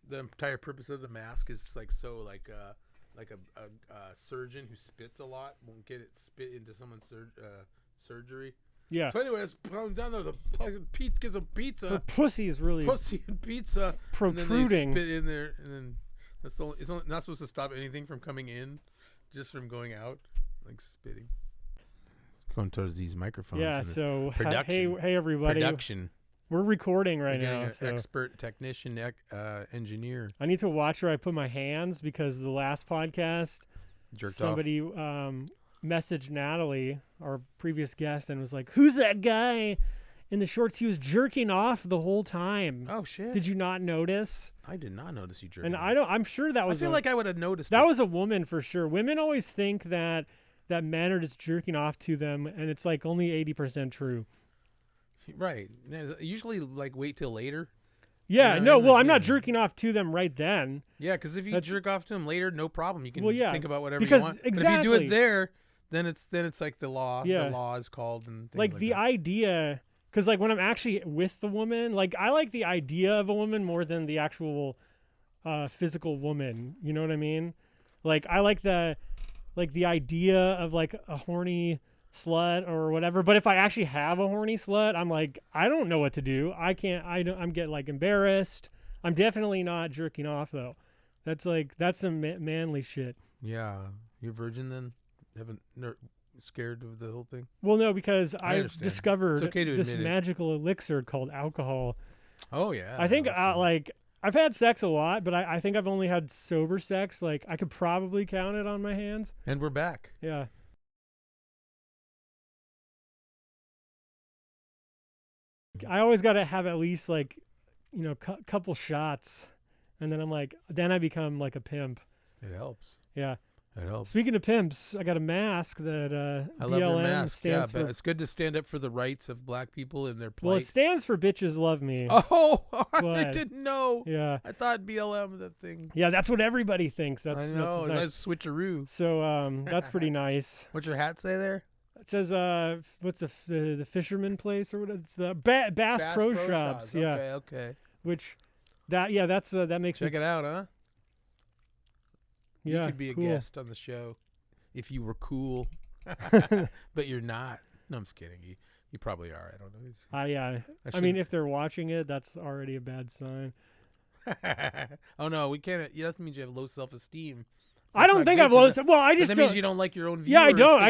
the entire purpose of the mask is like so like a surgeon who spits a lot won't get it spit into someone's surgery. Yeah. So anyways, down there, the Pete gets a pizza. Her pussy is really Pussy and pizza protruding. And then they spit in there, and then that's the only, it's not supposed to stop anything from coming in, just from going out, like spitting. Going towards these microphones. Yeah. So hey everybody. Production. We're recording right We're now. an So expert technician, engineer. I need to watch where I put my hands because the last podcast, somebody messaged Natalie, our previous guest, and was like, "Who's that guy in the shorts? He was jerking off the whole time." Oh shit! Did you not notice? I did not notice you jerking. And off. I'm sure that was. I feel like I would have noticed. That was a woman for sure. Women always think that men are just jerking off to them, and it's like only 80% true. Right. Usually, like, wait till later. Yeah. You know, No. Well, I'm not jerking off to them right then. Yeah, because if you jerk off to them later, no problem. You can think about whatever because you want. Exactly. But if you do it there, then it's like the law. Yeah. The law is called and things like the that. idea, because like when I'm actually with the woman, like I like the idea of a woman more than the actual physical woman. You know what I mean? Like I like the idea of like a horny slut or whatever. But if I actually have a horny slut, I'm like, I don't know what to do. I'm getting like embarrassed. I'm definitely not jerking off though. That's some manly shit. Yeah. You're virgin then? Haven't scared of the whole thing? Well, no, because I've discovered this admit magical elixir called alcohol. Oh yeah. I think I've had sex a lot, but I think I've only had sober sex. Like I could probably count it on my hands. And we're back. Yeah. I always got to have at least like, couple shots, and then then I become like a pimp. It helps. Yeah. It helps. Speaking of pimps, I got a mask that I love BLM your mask. stands but for. it's good to stand up for the rights of black people and their plight. Well, it stands for bitches love me. Oh, I didn't know. Yeah. I thought BLM was that thing. Yeah, that's what everybody thinks. I know. That's nice switcheroo. So that's pretty nice. What's your hat say there? It says what's the fisherman place or what? It's the Bass Pro Shops. Yeah. Okay. Which that makes Check it out, huh? Yeah, you could be a guest on the show if you were cool, but you're not. No, I'm just kidding. You probably are. I don't know. I mean, if they're watching it, that's already a bad sign. Oh no, we can't. Yeah, that means you have low self-esteem. I don't think I've low. Well, I just that don't. Means you don't like your own viewers. Yeah, I don't.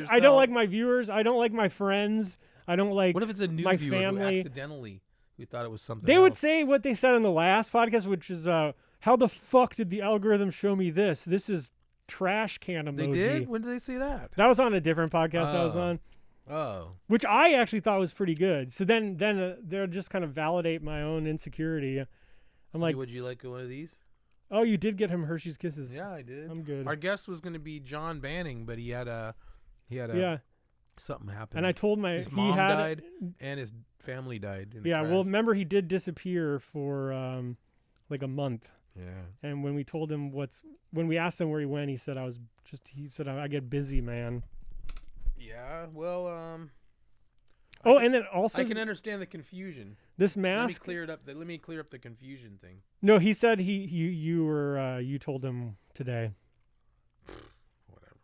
I don't like my viewers. I don't like my friends. I don't like. What if it's a new my viewer family? Who accidentally who thought it was something? They else? would say what they said on the last podcast, which is, "How the fuck did the algorithm show me this? This is trash can emoji." They did. When did they say that? That was on a different podcast I was on. Oh. Which I actually thought was pretty good. So then they'll just kind of validate my own insecurity. I'm like, would you like one of these? Oh, you did get him Hershey's Kisses. Yeah, I did. I'm good. Our guest was going to be John Banning, but he had something happened. And I told his mom died and his family died. Yeah, well, remember he did disappear for like a month. Yeah. And when we told him when we asked him where he went, he said I get busy, man. Yeah, well, and then also I can understand the confusion. This mask. Let me clear up the confusion thing. No, he said you told him today. Whatever.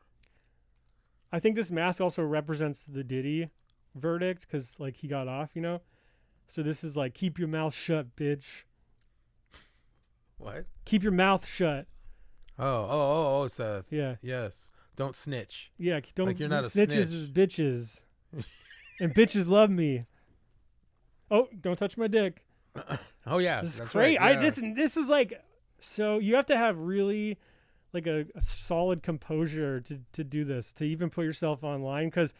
I think this mask also represents the Diddy verdict because like he got off, So this is like keep your mouth shut, bitch. What? Keep your mouth shut. Oh, it's a yeah. Yes. Don't snitch. Yeah, don't. Like you're not a snitches snitch. Is bitches, and bitches love me. Oh, don't touch my dick. Oh yeah, this is that's great. Right, yeah. This is like, so you have to have really like a solid composure to do this, to even put yourself online, because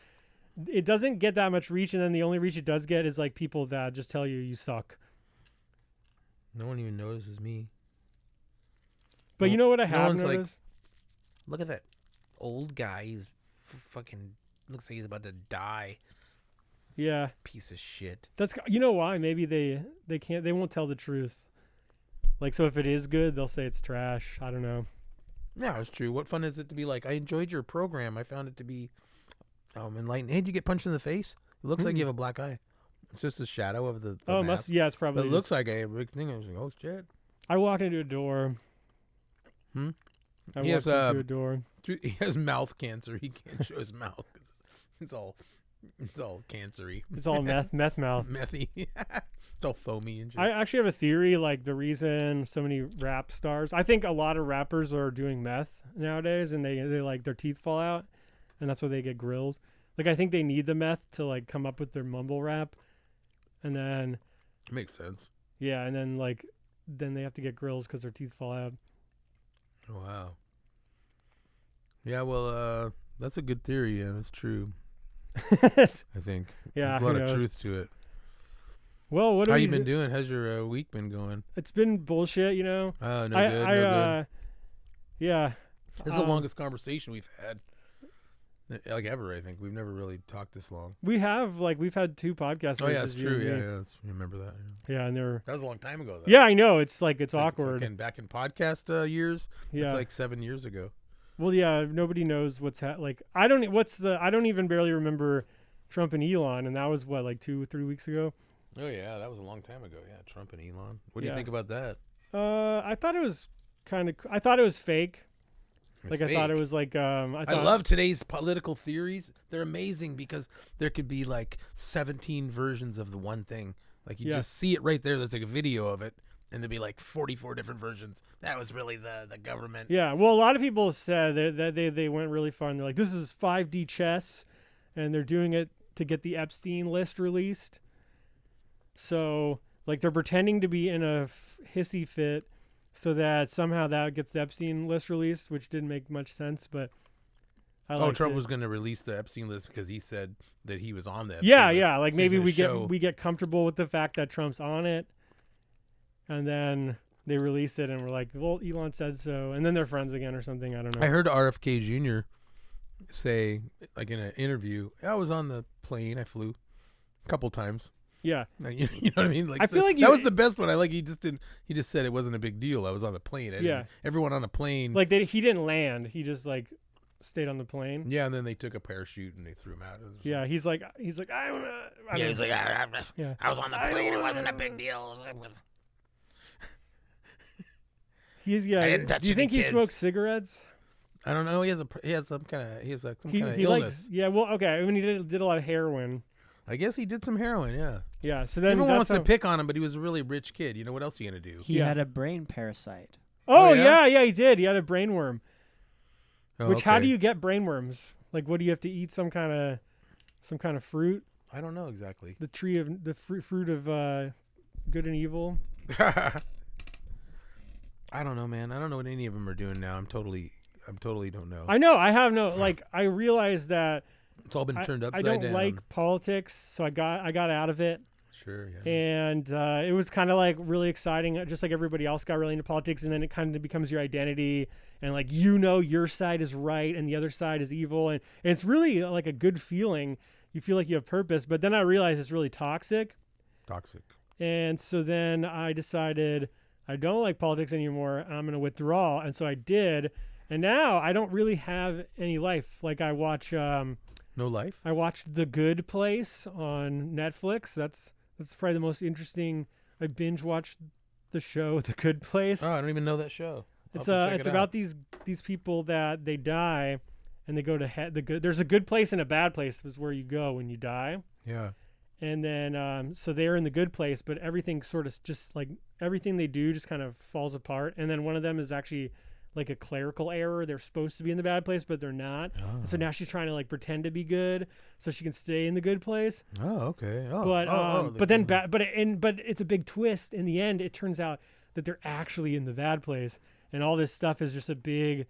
it doesn't get that much reach, and then the only reach it does get is like people that just tell you suck. No one even notices me. But you know what I have noticed? Like, look at that old guy. He's fucking looks like he's about to die. Yeah. Piece of shit. That's why maybe they won't tell the truth. Like, so if it is good, they'll say it's trash. I don't know. Yeah, it's true. What fun is it to be like, I enjoyed your program. I found it to be enlightening. Hey, did you get punched in the face? It looks like you have a black eye. It's just a shadow of the mask. Yeah, it's probably. But it looks like a big thing. I was like, oh shit. I walked into a door. Hmm? I He walked has, into a door. He has mouth cancer. He can't show his mouth. It's all cancery. It's all meth mouth. Methy. It's all foamy and shit. I actually have a theory, like the reason so many rap stars, I think a lot of rappers are doing meth nowadays, and they like their teeth fall out, and that's why they get grills. Like I think they need the meth to like come up with their mumble rap, and then Makes sense. yeah, and then like then they have to get grills because their teeth fall out. Oh, wow. Yeah, well, that's a good theory. Yeah, that's true. I think. Yeah, There's a lot who of knows? truth to it. Well, what How have you been doing? How's your week been going? It's been bullshit, you know. Oh, no good. Yeah. This is the longest conversation we've had, like ever. I think we've never really talked this long. We've had 2 podcasts. Oh yeah, it's versus you true. and me. Yeah, remember that. Yeah, and they're That was a long time ago, though. yeah, I know. It's like it's like awkward. fucking back in podcast years. Yeah. It's like 7 years ago. Well, yeah, nobody knows what's like. I don't even barely remember Trump and Elon, and that was what, like 2-3 weeks ago. Oh yeah, that was a long time ago. Yeah, Trump and Elon. What do Yeah. you think about that? I thought it was I thought it was fake. Like I thought it Fake. was like I love today's political theories. They're amazing because there could be like 17 versions of the one thing. Like you Yeah. just see it right there. There's like a video of it, and there'd be like 44 different versions. That was really the government. Yeah, well, a lot of people said that they went really far, and they're like, this is 5D chess, and they're doing it to get the Epstein list released. So, like, they're pretending to be in a hissy fit so that somehow that gets the Epstein list released, which didn't make much sense, but Trump was going to release the Epstein list because he said that he was on the Epstein Yeah, list. yeah, like So he's maybe gonna we get comfortable with the fact that Trump's on it, and then they release it, and we're like, well, Elon said so, and then they're friends again or something. I don't know. I heard RFK Jr. say, like in an interview, I was on the plane. I flew a couple times. Yeah, You know what I mean? Like I feel like that was the best one. I like he just didn't. He just said it wasn't a big deal. I was on the plane. Yeah. Everyone on the plane. like he didn't land. He just like stayed on the plane. Yeah, and then they took a parachute and they threw him out. Yeah, he's like I don't know. Yeah, he's like, I was on the plane. It wasn't a big. big deal. He's I didn't touch Do you any think he kids. smokes cigarettes? I don't know. He has some kind of He illness. likes. Yeah, well, okay. I mean, he did a lot of heroin. I guess he did some heroin. Yeah. Yeah. So then Everyone that's wants to how- pick on him, but he was a really rich kid. You know what else are you gonna do? He Yeah. had a brain parasite. Oh Oh, yeah? yeah, he did. He had a brain worm. Oh, Which how okay. do you get brain worms? Like, what do you have to eat? Some kind of fruit? I don't know exactly. The tree of the fruit of good and evil. I don't know, man. I don't know what any of them are doing now. I'm totally don't know. I know. I have no like. I realized that It's all been turned I upside don't down. like politics, so I got out of it. Sure, yeah. And it was kind of like really exciting, just like everybody else got really into politics, and then it kind of becomes your identity, and like your side is right and the other side is evil, and it's really like a good feeling. You feel like you have purpose, but then I realized it's really toxic, Toxic. and so then I decided I don't like politics anymore, and I'm going to withdraw, and so I did, and now I don't really have any life. Like I watch, No life? I watched The Good Place on Netflix. That's probably the most interesting. I binge watched the show The Good Place. Oh, I don't even know that show. It's I'll have to check it's it about out. these people that they die, and they go to there's a good place and a bad place is where you go when you die, Yeah. and then so they're in the good place, but everything sort of just like everything they do just kind of falls apart, and then one of them is actually like a clerical error. They're supposed to be in the bad place, but they're not. Oh. So now she's trying to like pretend to be good so she can stay in the good place. Oh, okay. Oh, But it's a big twist. In the end, it turns out that they're actually in the bad place, and all this stuff is just a big,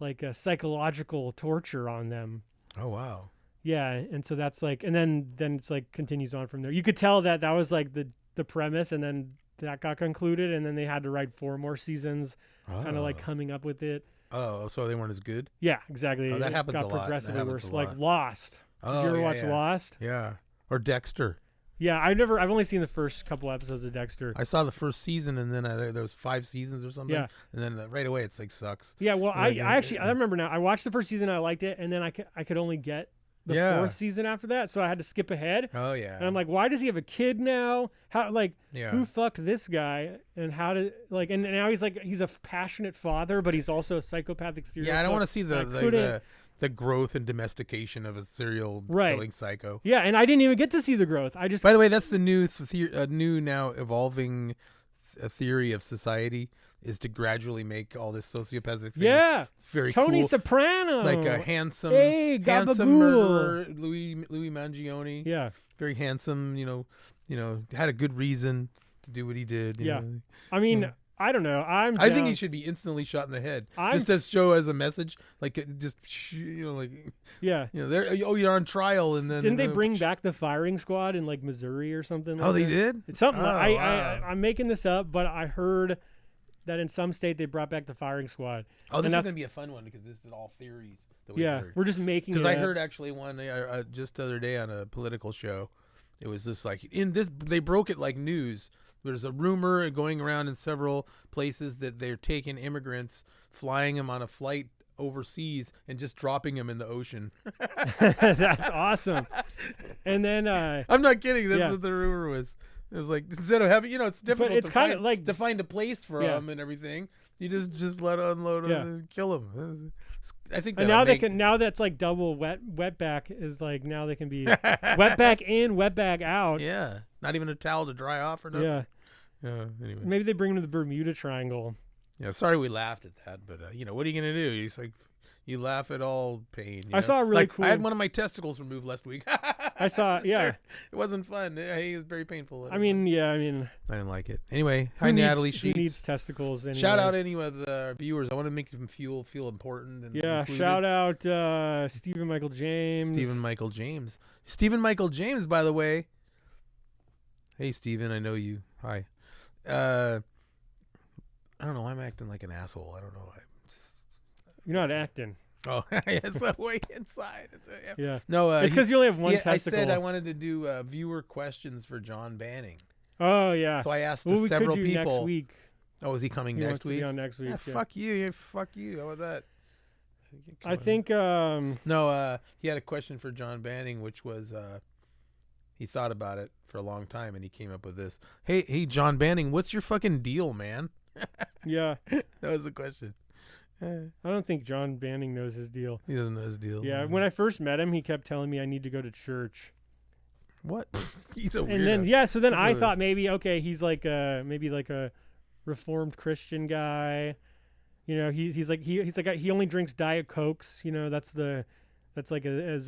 like a psychological torture on them. Oh, wow. Yeah, and so that's like, and then it's like continues on from there. You could tell that was like the premise, and then that got concluded, and then they had to write 4 more seasons, kind of like coming up with it. Oh, so they weren't as good? Yeah, exactly. Oh, that It happens got a lot. That progressively happens worse. a Like lot. Lost. Oh, Did you ever yeah, watch yeah. Lost? Yeah. Or Dexter. Yeah, I've only seen the first couple episodes of Dexter. I saw the first season, and then there was 5 seasons or something. Yeah. And then right away, it's like sucks. Yeah, well, I Yeah, actually I remember now. I watched the first season, I liked it, and then I could only get the Yeah. 4th season after that, so I had to skip ahead. Oh yeah. And I'm like, why does he have a kid now? How yeah. who fucked this guy? And how did and now he's a passionate father, but he's also a psychopathic serial. Yeah, I don't killer. want to see the growth and domestication of a serial killing psycho. Yeah, and I didn't even get to see the growth. I just By the way, that's the new now evolving theory of society is to gradually make all this sociopathic things very Tony cool. Soprano, Like a handsome Gabagool. murderer, Louis Mangione. Yeah, very handsome. You know, had a good reason to do what he did. You know. I mean, I don't know. I think he should be instantly shot in the head, just to show as a message, like there. Oh, you're on trial, and then didn't they bring back the firing squad in like Missouri or something? Like they that? did. It's something. Oh, wow. I'm making this up, but I heard that in some state they brought back the firing squad. Oh, this is gonna be a fun one because this is all theories that we heard. We're just making. Because I heard actually one just the other day on a political show. It was just like they broke it like news. There's a rumor going around in several places that they're taking immigrants, flying them on a flight overseas, and just dropping them in the ocean. That's awesome. And then I'm not kidding. That's what the rumor was. It was like, instead of having, it's difficult. But it's kind of like to find a place for them and everything. You just let unload them and kill them. I think. And now they can. Now that's like double wetback is like now they can be wetback in, wetback out. Yeah, not even a towel to dry off or nothing. Yeah. Anyway, maybe they bring them to the Bermuda Triangle. Yeah. Sorry, we laughed at that, but what are you gonna do? It's like you laugh at all pain. I saw a really cool. I had one of my testicles removed last week. I saw. Yeah. It wasn't fun. It was very painful. I mean, I didn't like it. Anyway, hi Natalie Sheets. Who needs testicles? Anyways. Shout out any of the viewers. I want to make them feel important. And included. Shout out Stephen Michael James. Stephen Michael James, by the way. Hey Stephen, I know you. Hi. I don't know. I'm acting like an asshole. I don't know. You're not acting. Oh, it's way inside. Yeah. No, it's because you only have one testicle. I said I wanted to do viewer questions for John Banning. Oh yeah. So I asked we several could do people. Next week. Oh, is he coming next week? To be on next week. Yeah, fuck you. Yeah, fuck you. How about that? I think. No. He had a question for John Banning, which was he thought about it for a long time, and he came up with this. Hey, John Banning, what's your fucking deal, man? Yeah. That was the question. I don't think John Banning knows his deal. He doesn't know his deal. Yeah, when I first met him, he kept telling me I need to go to church. What? He's a weirdo. And then so then I thought maybe he's like maybe like a reformed Christian guy. He's like he only drinks Diet Cokes. That's like as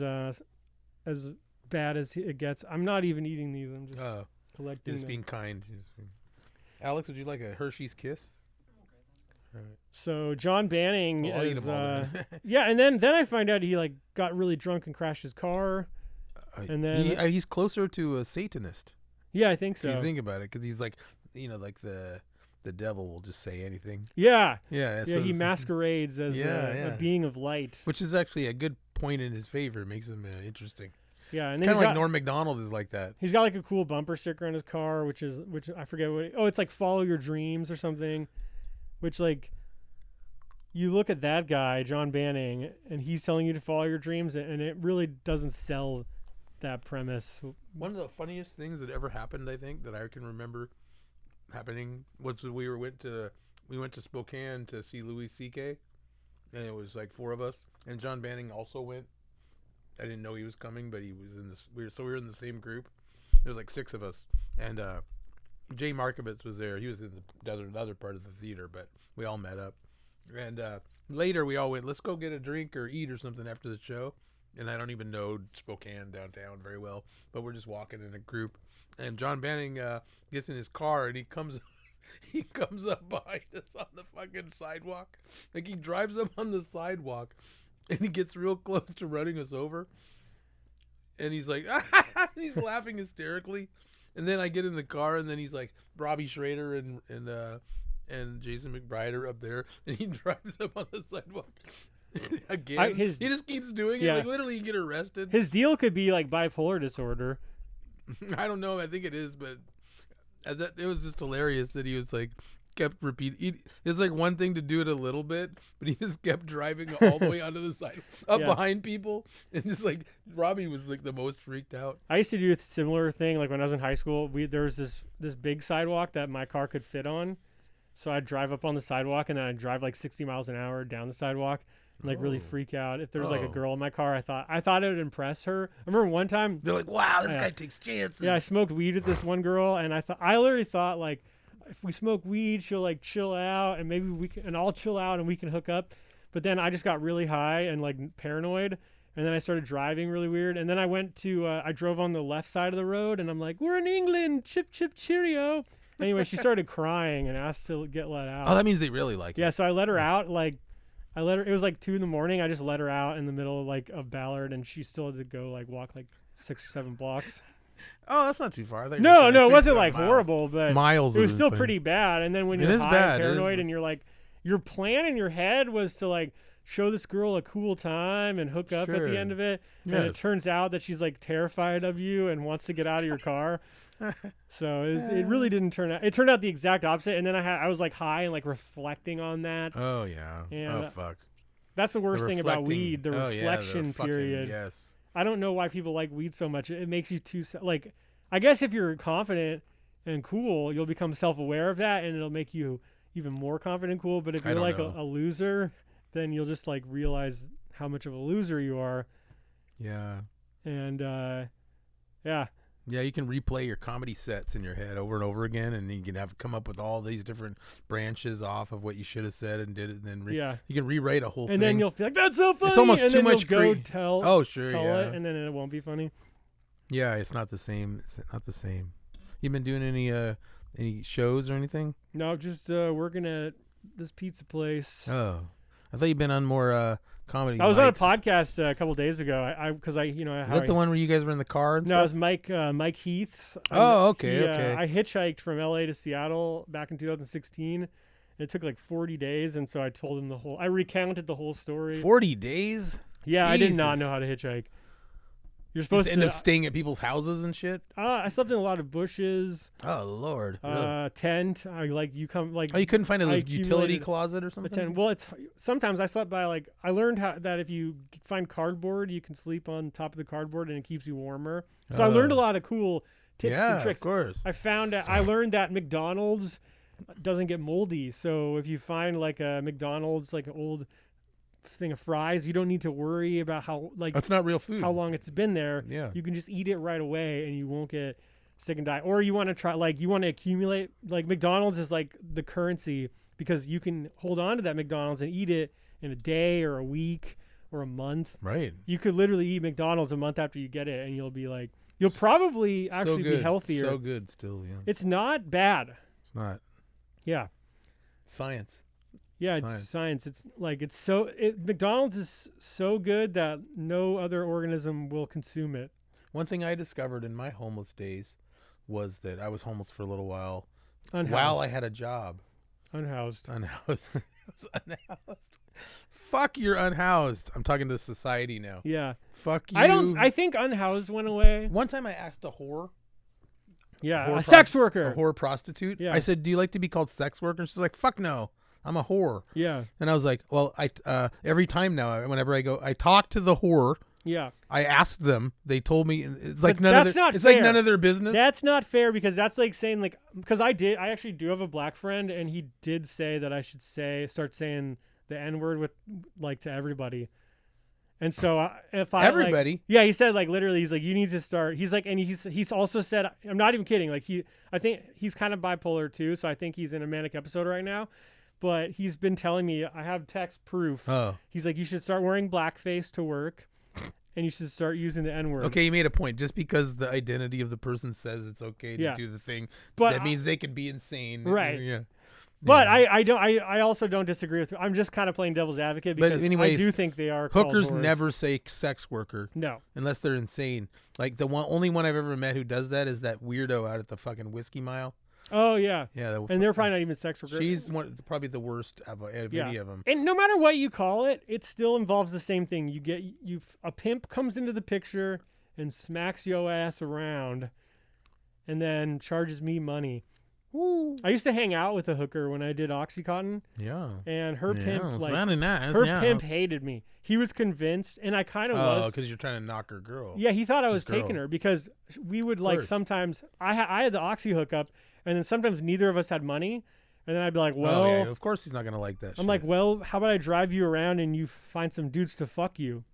bad as it gets. I'm not even eating these. I'm just collecting. Just being kind. Alex, would you like a Hershey's Kiss? So John Banning is yeah, and then I find out he got really drunk and crashed his car, and then he's closer to a Satanist. Yeah, I think so. If you think about it, because he's like the devil will just say anything. Yeah, So he masquerades as a being of light, which is actually a good point in his favor. It makes him interesting. Yeah, and it's kind of like Norm McDonald is like that. He's got like a cool bumper sticker on his car, which I forget what. It's like "Follow Your Dreams" or something. Which you look at that guy, John Banning, and he's telling you to follow your dreams, and it really doesn't sell that premise. One of the funniest things that ever happened, I think, that I can remember happening was we went to Spokane to see Louis C.K. and it was like 4 of us, and John Banning also went. I didn't know he was coming, but he was in this. We were in the same group. There was like 6 of us, and Jay Markovitz was there. He was in the other part of the theater, but we all met up. And later we all went, let's go get a drink or eat or something after the show. And I don't even know Spokane downtown very well, but we're just walking in a group. And John Banning gets in his car and he comes up behind us on the fucking sidewalk. Like he drives up on the sidewalk and he gets real close to running us over. And he's like, he's laughing hysterically. And then I get in the car, and then he's like Robbie Schrader and Jason McBride are up there, and he drives up on the sidewalk again. He just keeps doing it. Like literally, you get arrested. His deal could be like bipolar disorder. I don't know. I think it is, but it was just hilarious that he was like kept repeating. It's like one thing to do it a little bit, but he just kept driving all the way onto the side, up behind people, and just like Robbie was like the most freaked out. I used to do a similar thing. Like when I was in high school, there was this big sidewalk that my car could fit on. So I'd drive up on the sidewalk, and then I'd drive like 60 miles an hour down the sidewalk, and like really freak out. If there's like a girl in my car, I thought it would impress her. I remember one time they're like, "Wow, this guy takes chances." Yeah, I smoked weed with this one girl, and I literally thought like, if we smoke weed, she'll like chill out, and maybe and I'll chill out, and we can hook up. But then I just got really high and like paranoid, and then I started driving really weird. And then I drove on the left side of the road, and I'm like, "We're in England, chip chip cheerio." Anyway, she started crying and asked to get let out. Oh, that means they really like it. Yeah, so I let her out. Like, it was like 2 a.m. I just let her out in the middle of like of Ballard, and she still had to go like walk like 6 or 7 blocks. Oh, that's not too far. No, it wasn't like horrible, but miles. It was still pretty bad. And then when you're high and paranoid, and you're like, your plan in your head was to like show this girl a cool time and hook up at the end of it, and it turns out that she's like terrified of you and wants to get out of your car. So it really didn't turn out. It turned out the exact opposite. And then I was like high and like reflecting on that. Oh yeah. And, fuck. That's the worst thing about weed. The reflection period. Yes. I don't know why people like weed so much. It makes you too like. I guess if you're confident and cool, you'll become self-aware of that, and it'll make you even more confident and cool. But if you're like a loser, then you'll just like realize how much of a loser you are. Yeah. And yeah. Yeah, you can replay your comedy sets in your head over and over again, and you can come up with all these different branches off of what you should have said and did it, and then you can rewrite a whole thing. And then you'll feel like, that's so funny. It's almost and too then much. You'll go tell it, and then it won't be funny. Yeah, it's not the same. It's not the same. You been doing any shows or anything? No, just working at this pizza place. Oh, I thought you'd been on more comedy. I was on a podcast a couple days ago. Is that the one where you guys were in the car? And no, stuff? it was Mike Heath's. Oh, okay. I hitchhiked from LA to Seattle back in 2016. And it took like 40 days, and so I told him I recounted the whole story. 40 days? Yeah, Jesus. I did not know how to hitchhike. You're supposed to end up staying at people's houses and shit. I slept in a lot of bushes. Oh Lord! Really? Tent. You couldn't find a utility closet or something. Tent. Well, sometimes I slept by I learned that if you find cardboard, you can sleep on top of the cardboard and it keeps you warmer. So I learned a lot of cool tips and tricks. Of course. I learned that McDonald's doesn't get moldy. So if you find like a McDonald's like an old thing of fries, you don't need to worry about how that's not real food, how long it's been there. Yeah, you can just eat it right away and you won't get sick and die. Or you want to try you want to accumulate, like McDonald's is like the currency, because you can hold on to that McDonald's and eat it in a day or a week or a month. Right. You could literally eat McDonald's a month after you get it, and you'll probably actually be healthier. So good still. Yeah, it's not bad. It's not. Yeah, science. Yeah, it's science. It's like McDonald's is so good that no other organism will consume it. One thing I discovered in my homeless days was that I was homeless for a little while while I had a job. Unhoused. Unhoused. Fuck, you're unhoused. I'm talking to society now. Yeah. Fuck you. I think unhoused went away. One time I asked a whore. Yeah, a sex worker. A whore prostitute. Yeah. I said, "Do you like to be called sex worker?" She's like, "Fuck no. I'm a whore." Yeah. And I was like, well, every time now, whenever I go, I talk to the whore. Yeah. I asked them. They told me it's like like none of their business. That's not fair, because that's like saying because I actually do have a black friend, and he did say that I should start saying the N-word with to everybody. And so everybody, he said literally, he's like, you need to start. He's like, and he's also said, I'm not even kidding. I think he's kind of bipolar too. So I think he's in a manic episode right now. But he's been telling me, I have text proof. Oh. He's like, you should start wearing blackface to work, and you should start using the N-word. Okay, you made a point. Just because the identity of the person says it's okay to do the thing, but that means they could be insane. Right. Yeah. But I also don't disagree with you. I'm just kind of playing devil's advocate, because anyways, I do think they are hookers called whores. Never say sex worker. No. Unless they're insane. Like only one I've ever met who does that is that weirdo out at the fucking Whiskey Mile. Oh yeah, yeah, and they're probably not even sex workers. She's probably the worst of any of them. And no matter what you call it, it still involves the same thing. A pimp comes into the picture and smacks your ass around, and then charges me money. Woo. I used to hang out with a hooker when I did OxyContin, Yeah. and her pimp, it's like, very nice. her yeah. pimp hated me. He was convinced, and I kind of Oh, was. because you're trying to knock her girl. Yeah, he thought I was His girl. taking her because we would like course. sometimes. I had the Oxy hookup, and then sometimes neither of us had money, and then I'd be like, well, Oh, yeah, of course he's not gonna like that. I'm like, well, how about I drive you around and you find some dudes to fuck you,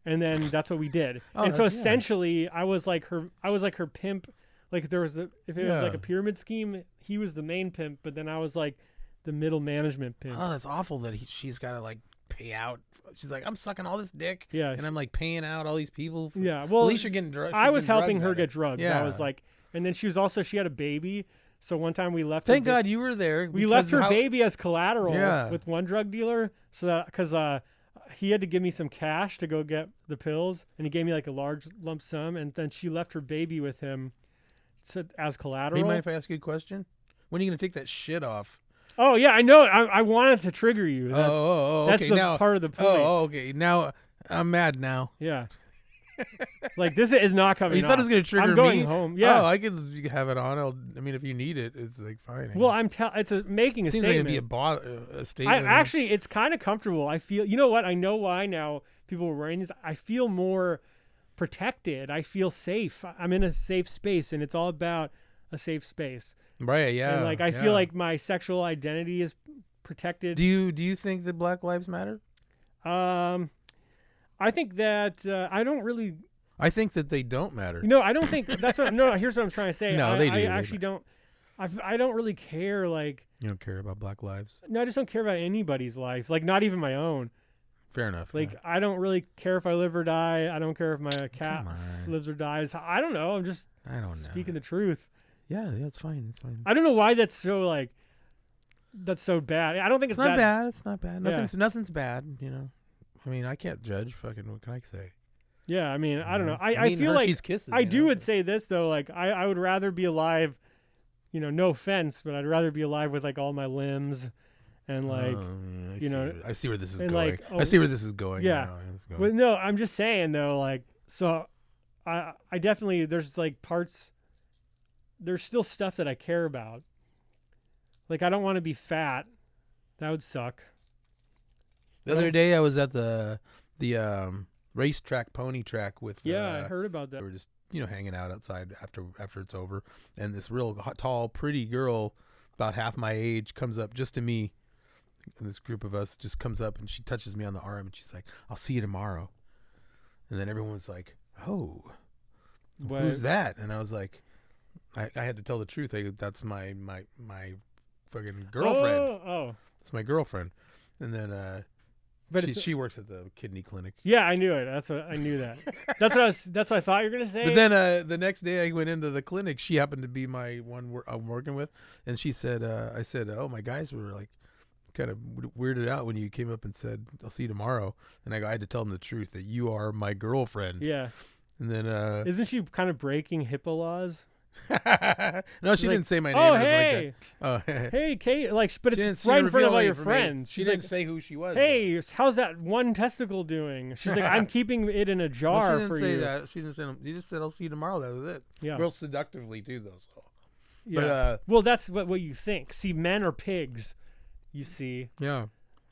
and then that's what we did. Oh, and so that's- yeah. essentially, I was like her pimp. Like there was if it was like Yeah. a pyramid scheme, he was the main pimp, but then I was like the middle management pimp. oh, that's awful that she's got to like pay out. She's like, I'm sucking all this dick, Yeah, and I'm like paying out all these people. yeah. Well, At least you're getting drugs. I was helping her get drugs. Yeah. I was like, and then she had a baby. So one time we left. Thank her God you were there. we because left her how- baby as collateral Yeah. with one drug dealer, so that because he had to give me some cash to go get the pills, and he gave me like a large lump sum, and then she left her baby with him as Hey, collateral. mind if I ask you a question? When are you gonna take that shit off? Oh yeah, I know. I wanted to trigger you. That's, Okay. that's the now, part of the point. okay. Now I'm mad now. Yeah. Like this is not coming. You thought it was off. gonna trigger I'm going me? home. Yeah. Oh, I could have it on. I mean, if you need it, it's like fine. well, it's making a Seems statement. like it'd be a I statement. actually, it's kind of comfortable. I feel, you know what? I know why now people are wearing these. I feel more protected. I feel safe. I'm in a safe space, and it's all about a safe space. Right? Yeah. And like, I yeah. feel like my sexual identity is protected. Do you think that Black Lives Matter? I think that I don't really. I think that they don't matter. I don't think that's what. No, here's what I'm trying to say. No, they do. I They actually don't. I don't really care. Like, You don't care about Black lives. no, I just don't care about anybody's life. Like, not even my own. Fair enough. Like, yeah. I don't really care if I live or die. I don't care if my cat Come on. lives or dies. I don't know. I'm just I don't know. speaking the truth. Yeah, it's fine. It's fine. I don't know why that's so like. That's so bad. I don't think It's it's not that bad. It's not bad. Yeah. Nothing's bad. You know. I mean, I can't judge. Fucking, what can I say? Yeah, I mean, I don't know. I mean, feel like Hershey's Kisses, I you do know, would but- say this though. Like, I would rather be alive. No offense, but I'd rather be alive with like all my limbs, and like. Oh, yeah, you know, I see where this is and, going. like, I see where this is going. yeah. now. It's going. Well, no, I'm just saying though. Like, so, I definitely there's like parts. There's still stuff that I care about. Like, I don't want to be fat. That would suck. The other day, I was at the racetrack, pony track with. Yeah, I heard about that. We were just hanging out outside after it's over, and this real tall, pretty girl, about half my age, comes up just to me. And this group of us just comes up and she touches me on the arm and she's like, "I'll see you tomorrow." And then everyone's like, "Oh, What? who's that?" And I was like, I had to tell the truth. That's my fucking girlfriend. Oh. It's my girlfriend. And then But she works at the kidney clinic. yeah, I knew it. I knew that. That's what I thought you were gonna say. But then the next day I went into the clinic. She happened to be my one I'm working with, and she said, "I said, oh, my guys were like kind of weirded out when you came up and said, 'I'll see you tomorrow.'" And I had to tell them the truth that you are my girlfriend. yeah. And then Isn't she kind of breaking HIPAA laws? no, she Like, didn't say my name. Oh or anything hey, like that. Oh, hey Kate. Like, but She didn't it's see right in her front of real all your information. friends. She She's didn't like, say who she was. hey, how's that one testicle doing? She's like, I'm keeping it in a though. jar No, she didn't for say you. that. She didn't say. You just said, "I'll see you tomorrow." That was it. Yeah. Real seductively too, though. So. Yeah. But well, that's what you think. See, men are pigs. You see. yeah. And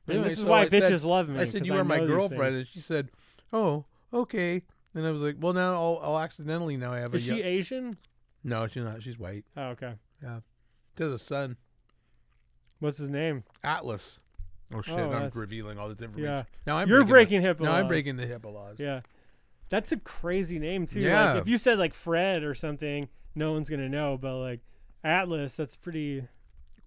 Anyway, this is so why I bitches said- love me. I said, 'cause "You are my know these girlfriend," things. and she said, "Oh, okay." And I was like, "Well, now I'll accidentally now I have Is a." she Asian? No, she's not. She's white. Oh, okay. She has a son, What's his name? Atlas. Oh shit! Oh, I'm that's- revealing all this information. Yeah. Now I'm You're breaking the, HIPAA Now laws. I'm breaking the HIPAA laws. Yeah. That's a crazy name too. Yeah. Like, if you said like Fred or something, no one's gonna know. But like Atlas, that's pretty.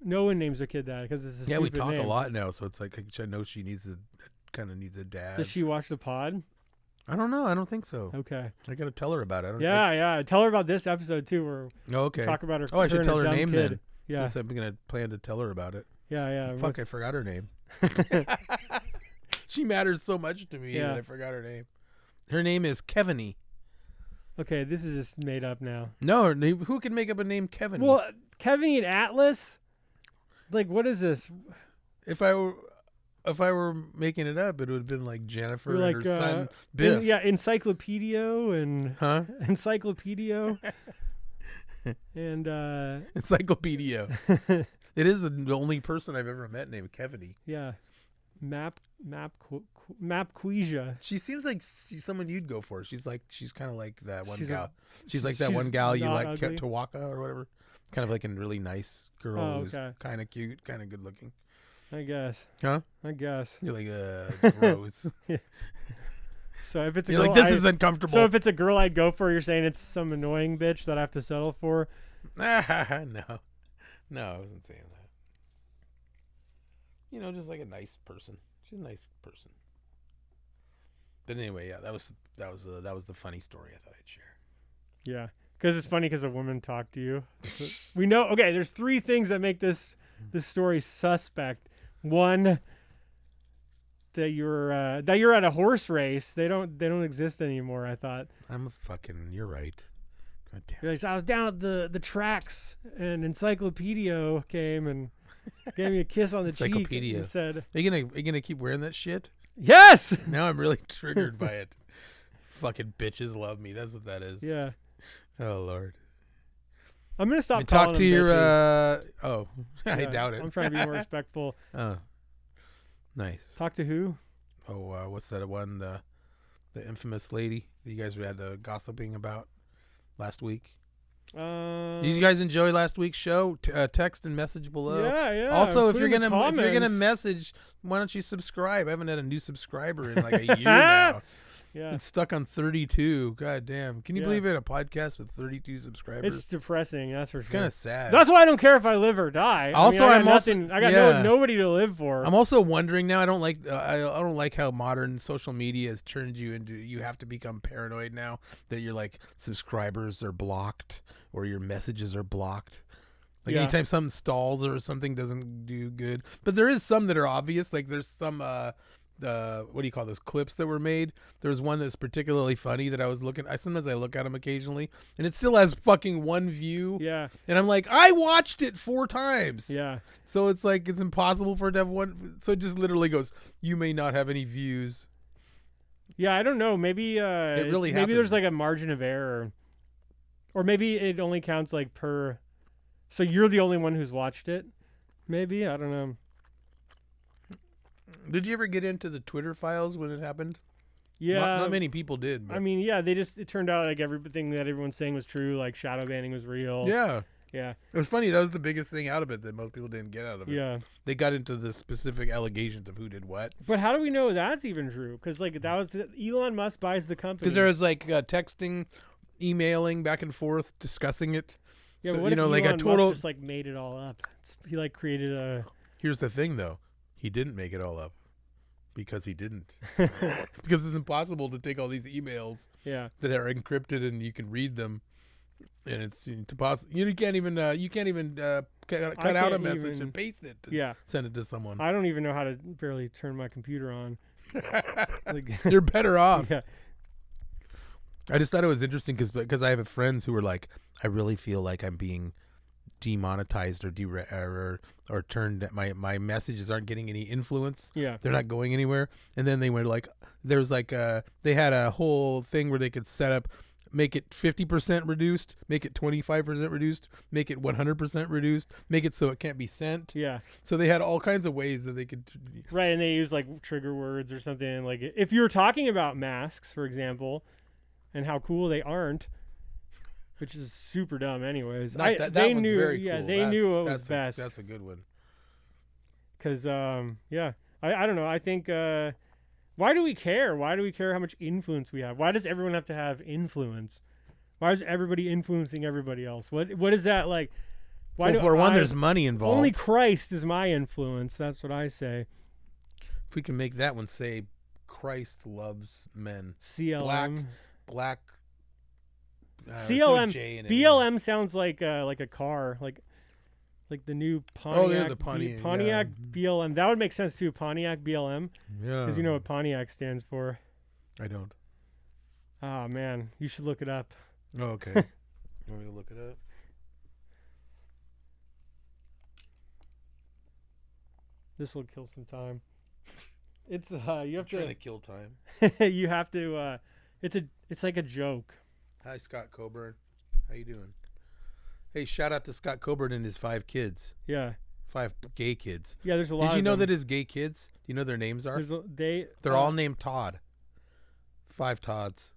No one names their kid that because it's a Yeah, we stupid talk name. a lot now, so it's like I know she needs needs a dad. Does she watch the pod? I don't know. I don't think so. Okay. I gotta tell her about it. I don't, Yeah. Tell her about this episode too, where Oh, okay. talk about her. Oh, I should and tell her dumb name kid. then. Yeah. Since I'm gonna plan to tell her about it. Yeah. Fuck, I forgot her name. She matters so much to me Yeah. that I forgot her name. Her name is Kevany. Okay, this is just made up now. No, who can make up a name Kevany? Well, Kevin and Atlas. Like, what is this? If I were making it up, it would have been like Jennifer You're and like, her son Biff. Encyclopedia and Huh? Encyclopedia. And Encyclopedia. It is the only person I've ever met named Keviny. yeah, Mapquesia. She seems like she's someone you'd go for. She's kind of like that one She's gal. She's like that she's one gal you not like, ugly? Tawaka or whatever. Kind of like a really nice girl Oh, who's okay. kind of cute, kind of good looking. I guess. Huh? I guess. You're like gross. So if it's a You're girl, like, this is uncomfortable. so if it's a girl I'd go for, you're saying it's some annoying bitch that I have to settle for. No, I wasn't saying that. Just like a nice person. She's a nice person. But anyway, yeah, that was the funny story I thought I'd share. Yeah, because it's funny because a woman talked to you. We know. Okay, there's 3 things that make this story suspect. One, that you're at a horse race. They don't exist anymore. I thought. You're right. God damn. You're like, so I was down at the tracks, and Encyclopedia came and gave me a kiss on the cheek Encyclopedia. and said, Are you gonna keep wearing that shit? "Yes." Now I'm really triggered by it. Fucking bitches love me. That's what that is. Yeah. Oh Lord. I'm gonna stop Talk calling to them your. bitches. I Yeah, doubt it. I'm trying to be more respectful. Oh, nice. Talk to who? Oh, what's that one? The infamous lady that you guys had the gossiping about last week. Did you guys enjoy last week's show? Text and message below. Yeah. Also, if you're include gonna in the comments. message, why don't you subscribe? I haven't had a new subscriber in like a year now. Yeah. It's stuck on 32. God damn. Can you Yeah. believe it? A podcast with 32 subscribers. It's depressing. That's for It's sure. kind of sad. That's why I don't care if I live or die. Also, I I'm got also- nothing. I got yeah. nobody to live for. I'm also wondering now. I don't like how modern social media has turned you into. You have to become paranoid now that your like subscribers are blocked or your messages are blocked. Like Yeah. anytime something stalls or something doesn't do good. But there is some that are obvious. Like there's some what do you call those clips that were made? There's one that's particularly funny that I was looking. Sometimes I look at them occasionally, and it still has fucking 1 view. Yeah. And I'm like, I watched it 4 times. Yeah. So it's like it's impossible for it to have one. So it just literally goes, you may not have any views. Yeah. I don't know. Maybe really maybe there's happened. like a margin of error, or maybe it only counts like per. So you're the only one who's watched it. Maybe I don't know. Did you ever get into the Twitter files when it happened? Yeah. Not many people did. But I mean, yeah. It turned out like everything that everyone's saying was true. Like shadow banning was real. yeah. Yeah. It was funny. That was the biggest thing out of it that most people didn't get out of it. Yeah. They got into the specific allegations of who did what. But how do we know that's even true? Because like that was Elon Musk buys the company. Because there was like texting, emailing back and forth, discussing it. Yeah, So, but what you if know, like Elon a total. Musk just like made it all up? He like created a. Here's the thing, though. He didn't make it all up because he didn't. Because it's impossible to take all these emails Yeah. that are encrypted and you can read them, and it's impossible. You can't even cut out a can't message even- and paste it. And Yeah. send it to someone. I don't even know how to barely turn my computer on. Like, You're better off. yeah. I just thought it was interesting because I have friends who were like, I really feel like I'm being demonetized or turned. My messages aren't getting any influence. Yeah. They're not going anywhere. And then they were like, there's like they had a whole thing where they could set up, make it 50% reduced, make it 25% reduced, make it 100% reduced, make it so it can't be sent. Yeah. So they had all kinds of ways that they could. Right. And they use like trigger words or something. Like if you're talking about masks, for example, and how cool they aren't, which is super dumb anyways. That they one's knew, very yeah, cool. they knew what was best. That's a good one. Because, yeah, I don't know. I think, why do we care? Why do we care how much influence we have? Why does everyone have to have influence? Why is everybody influencing everybody else? What is that like? Why Well, for one, there's money involved. only Christ is my influence? That's what I say. If we can make that one say, Christ loves men. CLM. Black. CLM. J in it. BLM sounds like a car, like the new Pontiac. Oh, yeah, the Pontiac, Pontiac yeah. BLM. That would make sense too. Pontiac BLM, Yeah. because you know what Pontiac stands for. I don't. Ah, man, you should look it up. Oh, okay. You want me to look it up? This will kill some time. It's you I'm have trying to to kill time. you have to it's like a joke. Hi, Scott Coburn. How you doing? Hey, shout out to Scott Coburn and his 5 kids. Yeah. 5 gay kids. Yeah, there's a lot. Did you know them. that his gay kids? Do you know their names are? They're all named Todd. 5 Todds.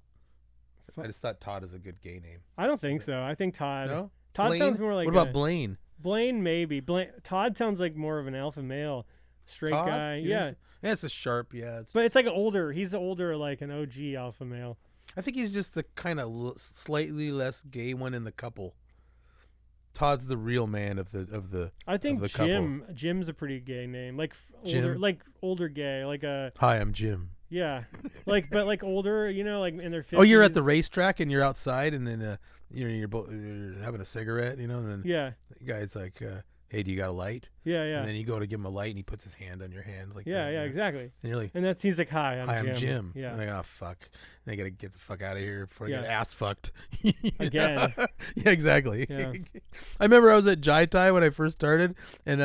I just thought Todd is a good gay name. I don't think so. I think Todd. No? Todd Blaine? sounds more like. What about Blaine? Blaine maybe. Todd sounds like more of an alpha male, straight Todd? guy. Yeah. Yeah, it's a sharp. Yeah. But it's like he's the older, like an OG alpha male. I think he's just the kind of slightly less gay one in the couple. Todd's the real man of the. I think the Jim. couple. Jim's a pretty gay name, like Jim? older gay, like a. Hi, I'm Jim. Yeah, but older, like in their 50s. Oh, you're at the racetrack and you're outside, and then you're having a cigarette, and then the guy's like, hey, do you got a light? Yeah. And then you go to give him a light, and he puts his hand on your hand, like yeah, exactly. And you're like, he's like, hi, I'm Jim. Yeah. I'm like, oh fuck, and I gotta get the fuck out of here before I get ass fucked. Again. Yeah, exactly. Yeah. I remember I was at Jai Tai when I first started, and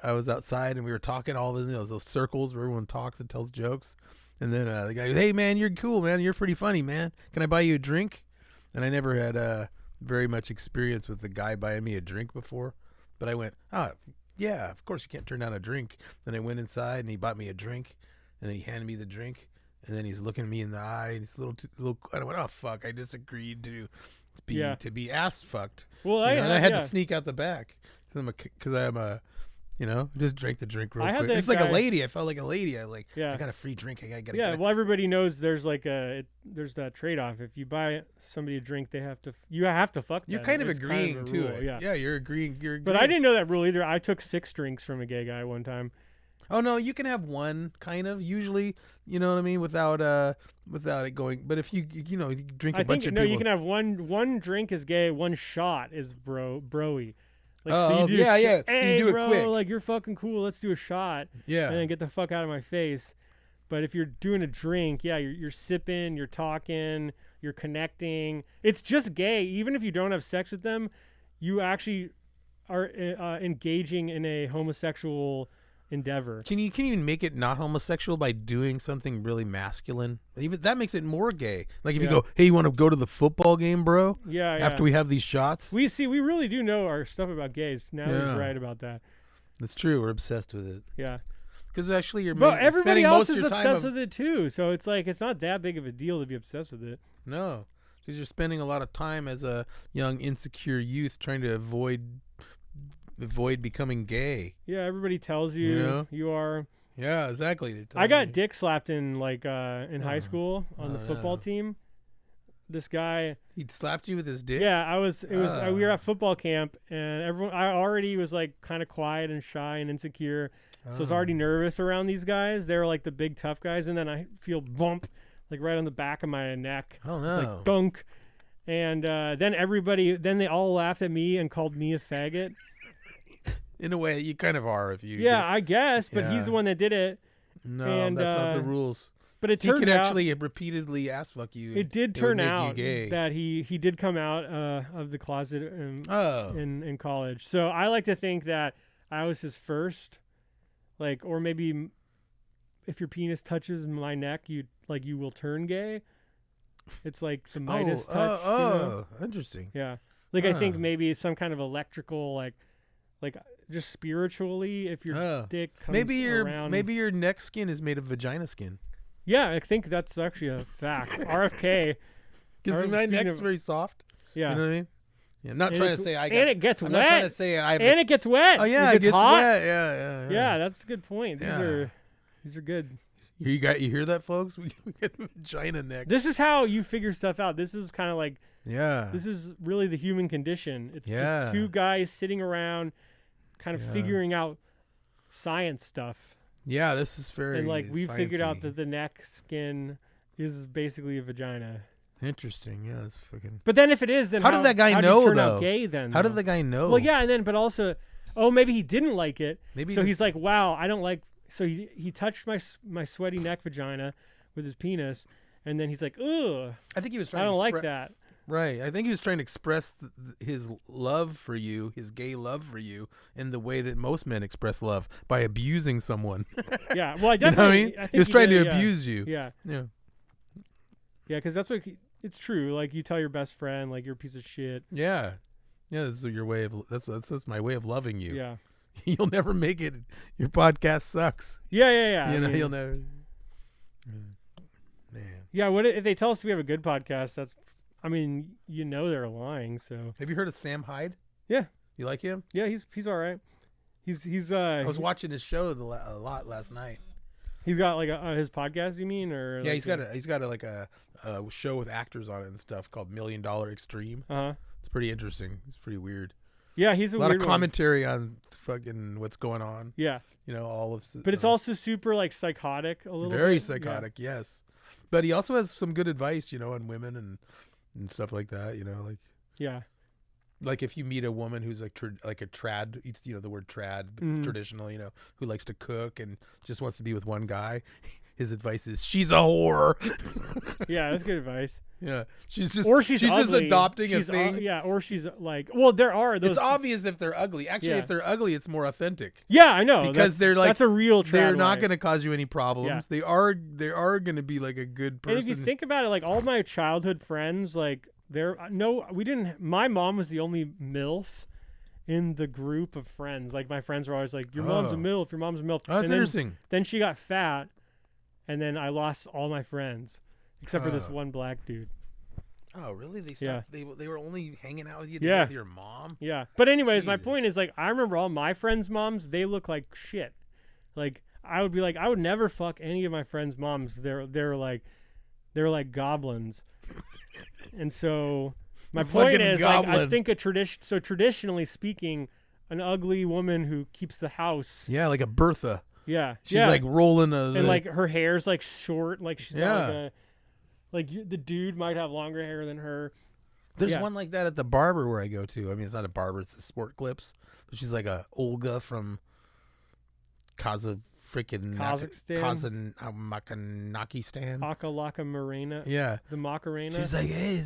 I was outside and we were talking all of those circles where everyone talks and tells jokes. And then the guy goes, hey, man, you're cool, man. You're pretty funny, man. Can I buy you a drink? And I never had very much experience with the guy buying me a drink before. But I went, yeah, of course you can't turn down a drink. Then I went inside and he bought me a drink. And then he handed me the drink. And then he's looking me in the eye. And he's a little. And I went, oh, fuck, I disagreed to be ass fucked. Well, and I had to sneak out the back because I'm a just drank the drink real quick. It's like a lady. I felt like a lady. I got a free drink. I gotta get it. Well, everybody knows there's there's that trade-off. If you buy somebody a drink, you have to fuck them. You're kind of it's agreeing kind of to rule. it. Yeah, you're agreeing. But I didn't know that rule either. I took 6 drinks from a gay guy one time. Oh no, you can have one kind of. Usually, you know what I mean, without it going. But if you drink a bunch of people. No, you can have one drink is gay, one shot is broy. Like, yeah. Hey, you do bro, it quick. like you're fucking cool. Let's do a shot. Yeah. And then get the fuck out of my face. But if you're doing a drink, you're sipping, you're talking, you're connecting. It's just gay. Even if you don't have sex with them, you actually are engaging in a homosexual endeavor. Can you make it not homosexual by doing something really masculine? Even that makes it more gay. Like if you go, hey, you want to go to the football game, bro? Yeah. After we have these shots. We really do know our stuff about gays. Now he's right about that. That's true. We're obsessed with it. Yeah. Because actually but everybody else is obsessed with it too. So it's like it's not that big of a deal to be obsessed with it. No, because you're spending a lot of time as a young insecure youth trying to avoid becoming gay. Yeah, everybody tells you you are. Yeah, exactly. I got dick slapped in in high school on the football team. This guy, he slapped you with his dick. Yeah, we were at football camp and I already was like kind of quiet and shy and insecure. So I was already nervous around these guys. They were like the big tough guys, and then I feel bump like right on the back of my neck. Oh no! It's like dunk. And then they all laughed at me and called me a faggot. In a way, you kind of are if you. Yeah, I guess, but he's the one that did it. No, and, that's not the rules. But it turned out he could actually repeatedly ass fuck you. It did turn out that he did come out of the closet in college. So I like to think that I was his first, or maybe if your penis touches my neck, you will turn gay. It's like the Midas touch. Oh, interesting. Yeah, I think maybe some kind of electrical like just spiritually, if your dick comes around. Maybe your neck skin is made of vagina skin. Yeah, I think that's actually a fact. RFK. Because my neck's very soft. Yeah. You know what I mean? Yeah, I'm not trying to say I got. And it gets wet. I'm not trying to say I have. And it gets wet. Oh yeah, it gets hot. wet. Yeah. Yeah, that's a good point. These are good. You hear that, folks? We get vagina neck. This is how you figure stuff out. This is kind of like. Yeah. This is really the human condition. It's just two guys sitting around, kind of figuring out science stuff. Yeah, this is very. And we figured out that the neck skin is basically a vagina. Interesting. Yeah, that's fucking. But then if it is, then how did that guy know turn though? Out gay then? How did the guy know? Well, yeah, and then but also, maybe he didn't like it. Maybe so he's like, wow, I don't like. So he touched my sweaty neck vagina with his penis, and then he's like, ugh. I think he was trying. I don't like that. Right. I think he was trying to express his love for you, his gay love for you, in the way that most men express love, by abusing someone. Yeah. Well, I definitely. You know what I mean? He was trying to abuse you. Yeah. Yeah. Yeah, because that's what it's true. Like you tell your best friend, like you're a piece of shit. Yeah. Yeah, this is your way of that's my way of loving you. Yeah. You'll never make it. Your podcast sucks. Yeah. You know, I mean, you'll never. Man. Yeah. What if they tell us we have a good podcast? That's, I mean, they're lying. So. Have you heard of Sam Hyde? Yeah. You like him? Yeah, he's all right. He's I was watching his show a lot last night. He's got like his podcast, you mean, or Yeah, like he's got a show with actors on it and stuff called $1 Million Extreme. It's pretty interesting. It's pretty weird. Yeah, he's a lot weird of commentary on fucking what's going on. one. Yeah, all of. But it's also super like psychotic a little. Very bit. psychotic, yes. But he also has some good advice, on women and stuff like that. Like. Yeah. Like if you meet a woman who's like like a trad, the word trad, traditional, who likes to cook and just wants to be with one guy, his advice is she's a whore. Yeah, that's good advice. Yeah, she's ugly. just adopting a thing. Yeah, or she's like, well, there are those. It's obvious if they're ugly. Actually, if they're ugly, it's more authentic. Yeah, I know, because they're like that's a real. They're not life. going to cause you any problems. Yeah. They are going to be like a good person. And if you think about it, like all my childhood friends, like. My mom was the only MILF in the group of friends. Like my friends were always like, your mom's a MILF, your mom's a MILF. Oh, that's interesting. Then she got fat, and then I lost all my friends, except for this one black dude. Oh, really? They stopped. Yeah. They were only hanging out with you with your mom? Yeah. But anyways, my point is, like, I remember all my friends' moms, they look like shit. Like, I would be like, I would never fuck any of my friends' moms. They're like goblins. And so my point is, like, I think traditionally speaking, an ugly woman who keeps the house. Yeah, like a Bertha. Yeah. She's like rolling and like her hair's like short, like she's not the dude might have longer hair than her. There's one like that at the barber where I go to. I mean, it's not a barber, it's a Sport Clips. But she's like a Olga from Kazakhstan. Akalaka Morena. Yeah. The Macarena. She's like, hey,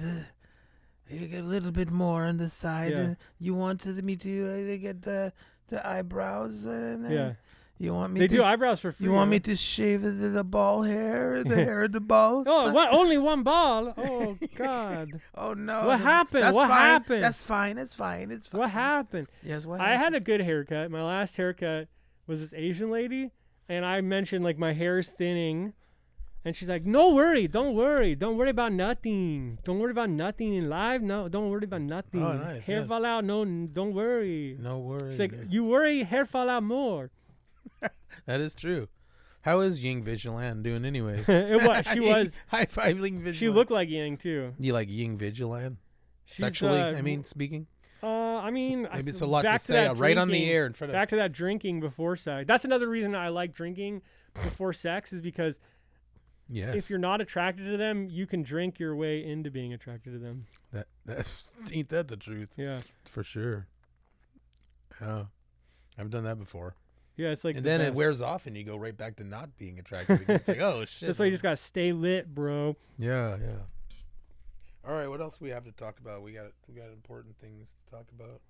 you get a little bit more on the side. Yeah. You want me to get the eyebrows? Yeah. You want me They do eyebrows for free. You want me to shave the ball hair? The hair of the balls? Oh, what? Only one ball? Oh, God. Oh, no. What happened? That's what fine. happened? That's fine. It's fine. It's fine. What happened? Yes, what happened? I had a good haircut. My last haircut was this Asian lady. And I mentioned, like, my hair is thinning. And she's like, don't worry about nothing. Don't worry about nothing in life. No, don't worry about nothing. Oh, nice. Hair fall out. No, don't worry. No worry. She's like, you worry, hair fall out more. That is true. How is Ying Vigilant doing anyway? She was. High-fiving Vigilant. She looked like Ying, too. You like Ying Vigilant? Sexually, speaking? I mean, maybe it's a lot to say right on the air in front of. Back to that drinking before sex. That's another reason I like drinking before sex is because if you're not attracted to them, you can drink your way into being attracted to them. Ain't that the truth? Yeah, for sure. Yeah, I've done that before. Yeah, it's like, and then it wears off, and you go right back to not being attracted again. It's like, oh shit. That's why you just gotta stay lit, bro. Yeah. All right, what else we have to talk about? We got important things to talk about.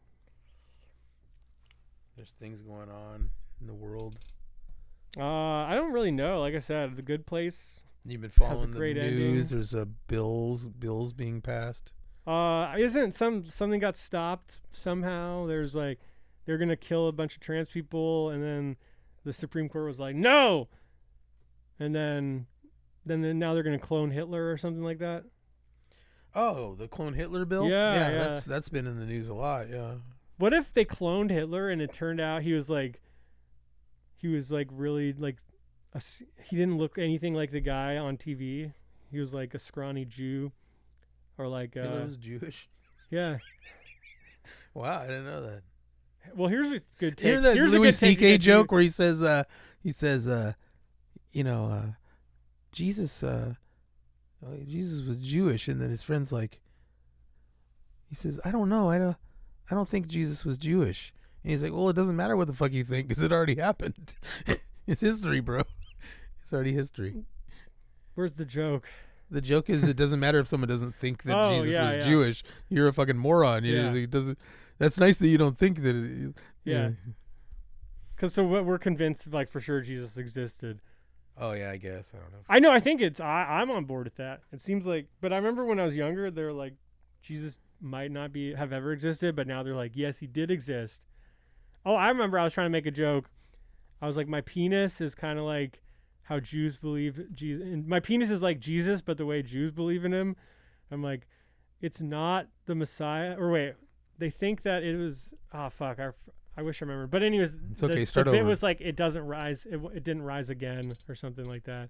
There's things going on in the world. I don't really know. Like I said, The Good Place. You've been following the news. Ending. There's bills being passed. Isn't something got stopped somehow? There's like they're gonna kill a bunch of trans people, and then the Supreme Court was like, no. And then now they're gonna clone Hitler or something like that. Oh, the clone Hitler bill? Yeah. That's been in the news a lot, yeah. What if they cloned Hitler and it turned out he was really like he didn't look anything like the guy on TV. He was like a scrawny Jew or like Hitler was Jewish? Yeah. Wow, I didn't know that. Well, here's a good take. Here's that Louis C.K. joke where he says Jesus was Jewish, and then his friend's like, he says, I don't know, I don't think Jesus was Jewish. And he's like, well, it doesn't matter what the fuck you think because it already happened. It's history, bro. It's already history. Where's the joke? The joke is it doesn't matter if someone doesn't think that Jesus was Jewish. You're a fucking moron. It doesn't. That's nice that you don't think that. Yeah. Because we're convinced, like, for sure Jesus existed. Oh yeah, I guess I don't know. I know. I think I'm on board with that. It seems like, but I remember when I was younger, they were like, Jesus might not have ever existed, but now they're like, yes, he did exist. Oh, I remember I was trying to make a joke. I was like, my penis is kind of like how Jews believe Jesus. And my penis is like Jesus, but the way Jews believe in him. I'm like, it's not the Messiah. Or wait, they think that it was. Oh fuck, I wish I remember. But anyways, it's okay. Start the over. bit was like, it doesn't rise. It didn't rise again, or something like that.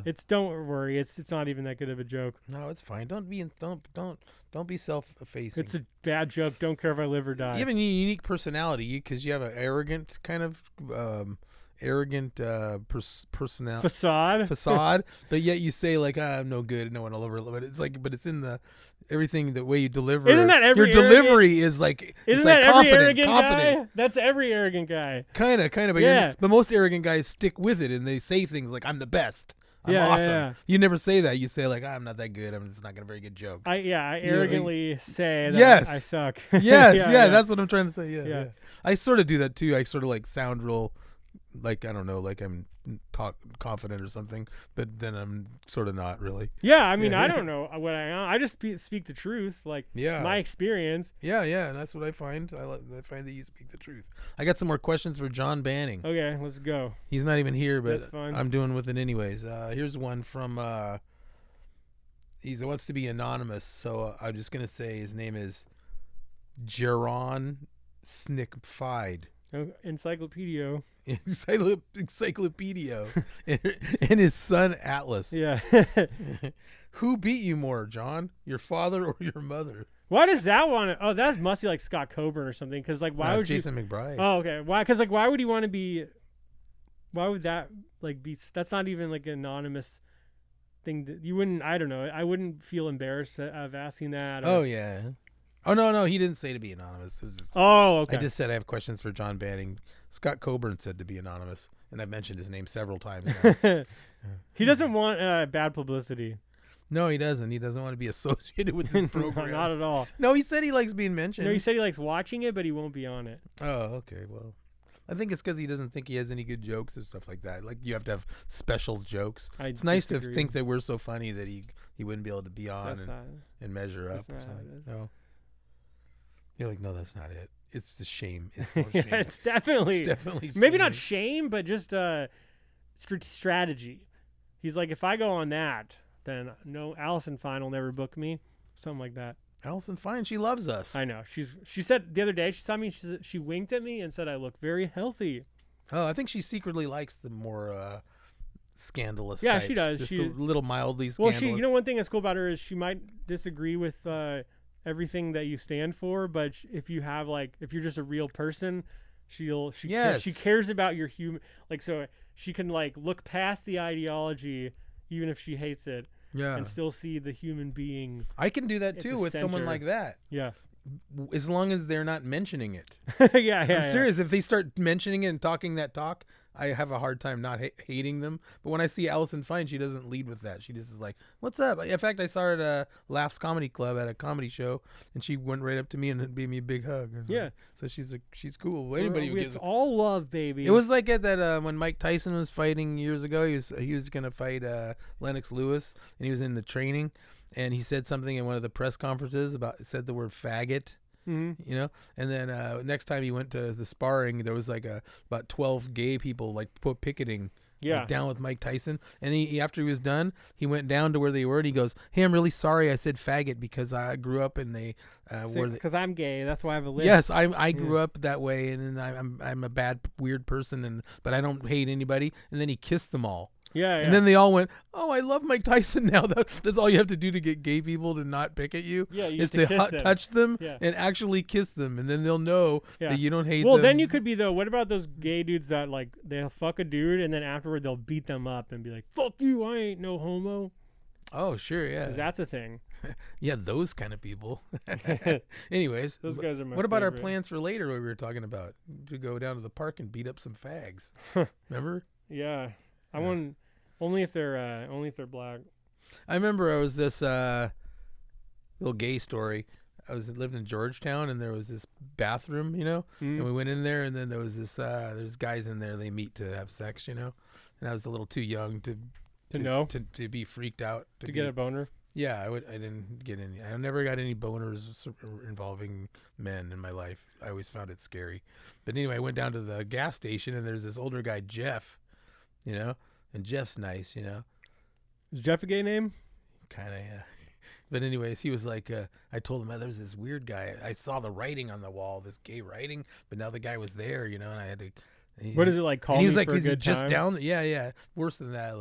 It's don't worry. It's not even that good of a joke. No, it's fine. Don't be self-effacing. It's a bad joke. Don't care if I live or die. You have a unique personality because you have an arrogant kind of facade, but yet you say like, I'm no good, no one will ever love it. It's like, but it's in the everything, the way you deliver. Isn't that every your delivery is like, isn't it's that like every arrogant confident. guy? That's every arrogant guy. Kind of, but yeah. But most arrogant guys stick with it and they say things like, I'm the best. I'm awesome. Yeah. You never say that. You say like, I'm not that good. It's not a very good joke. I arrogantly say that yes. I suck. Yes, yeah, that's what I'm trying to say. Yeah. I sort of do that too. I sort of like sound real, like, I don't know, like I'm confident or something, but then I'm sort of not really. Yeah, I mean, I don't know what I am. I just speak the truth, like my experience. Yeah, and that's what I find. I find that you speak the truth. I got some more questions for John Banning. Okay, let's go. He's not even here, but that's fine. I'm doing with it anyways. Here's one from, he wants to be anonymous, so I'm just going to say his name is Jaron Snickfied. Oh, Encyclopedia. And his son Atlas. Yeah. Who beat you more, John? Your father or your mother? Why does that want to? Oh, that must be like Scott Coburn or something. Because like, why would Jason McBride? Oh, okay. Why? Because like, why would he want to be? Why would that like be? That's not even like an anonymous thing. That you wouldn't. I don't know. I wouldn't feel embarrassed of asking that. Oh yeah. Oh no, he didn't say to be anonymous. It was just, okay. I just said I have questions for John Banning. Scott Coburn said to be anonymous, and I've mentioned his name several times now. He doesn't want bad publicity. No, he doesn't. He doesn't want to be associated with this program. Not at all. No, he said he likes being mentioned. No, he said he likes watching it, but he won't be on it. Oh, okay. Well, I think it's because he doesn't think he has any good jokes or stuff like that. Like, you have to have special jokes. It's nice to think that we're so funny that he wouldn't be able to be on and measure up or something. No. You're like, no, that's not it. It's a shame. It's more shame. It's definitely maybe shame. Not shame, but just strategy. He's like, if I go on that, then no, Allison Fine will never book me. Something like that. Allison Fine, she loves us. I know. She said the other day, she saw me, she winked at me and said I look very healthy. Oh, I think she secretly likes the more scandalous Yeah, types. she does. Just a little mildly scandalous. Well, one thing that's cool about her is she might disagree with everything that you stand for, but if you're just a real person, she cares about your human, like, so she can like look past the ideology even if she hates it, and still see the human being. I can do that too with someone like that. Yeah, as long as they're not mentioning it. yeah. I'm serious. If they start mentioning it and talking that talk, I have a hard time not hating them. But when I see Allison Fine, she doesn't lead with that. She just is like, "What's up?" In fact, I saw her at Laughs Comedy Club at a comedy show, and she went right up to me and gave me a big hug. Yeah. So she's cool. Anybody it's all love, baby. It was like at that when Mike Tyson was fighting years ago. He was gonna fight Lennox Lewis, and he was in the training, and he said something in one of the press conferences said the word faggot. Mm-hmm. You know, and then next time he went to the sparring, there was like about 12 gay people like picketing down with Mike Tyson, and he after he was done, he went down to where they were and he goes, "Hey, I'm really sorry I said faggot because I grew up and they because I'm gay, that's why I have a list." Yes, I grew up that way, and I'm a bad weird person, but I don't hate anybody. And then he kissed them all. Yeah. And then they all went, "Oh, I love Mike Tyson now." That's all you have to do to get gay people to not pick at you. Yeah, is to touch them and actually kiss them, and then they'll know that you don't hate them. Well, then you could be what about those gay dudes that like they'll fuck a dude and then afterward they'll beat them up and be like, "Fuck you, I ain't no homo." Oh, sure, yeah. 'Cause that's a thing. Yeah, those kind of people. Anyways, those guys are my what about favorite. our plans for later? What we were talking about to go down to the park and beat up some fags. Remember? Yeah, I want. Only if they're black. I remember I was this little gay story. I lived in Georgetown, and there was this bathroom, and we went in there, and then there was this there's guys in there. They meet to have sex, and I was a little too young to know to be freaked out to get a boner. Yeah, I didn't get any. I never got any boners involving men in my life. I always found it scary. But anyway, I went down to the gas station and there's this older guy, Jeff, and Jeff's nice, Is Jeff a gay name? kind of, yeah. But anyways, he was like, I told him, there's this weird guy. I saw the writing on the wall, this gay writing, but now the guy was there, and I had to. What is it like? Call and he me was like, for a is he good just time? down there? Yeah. Worse than that,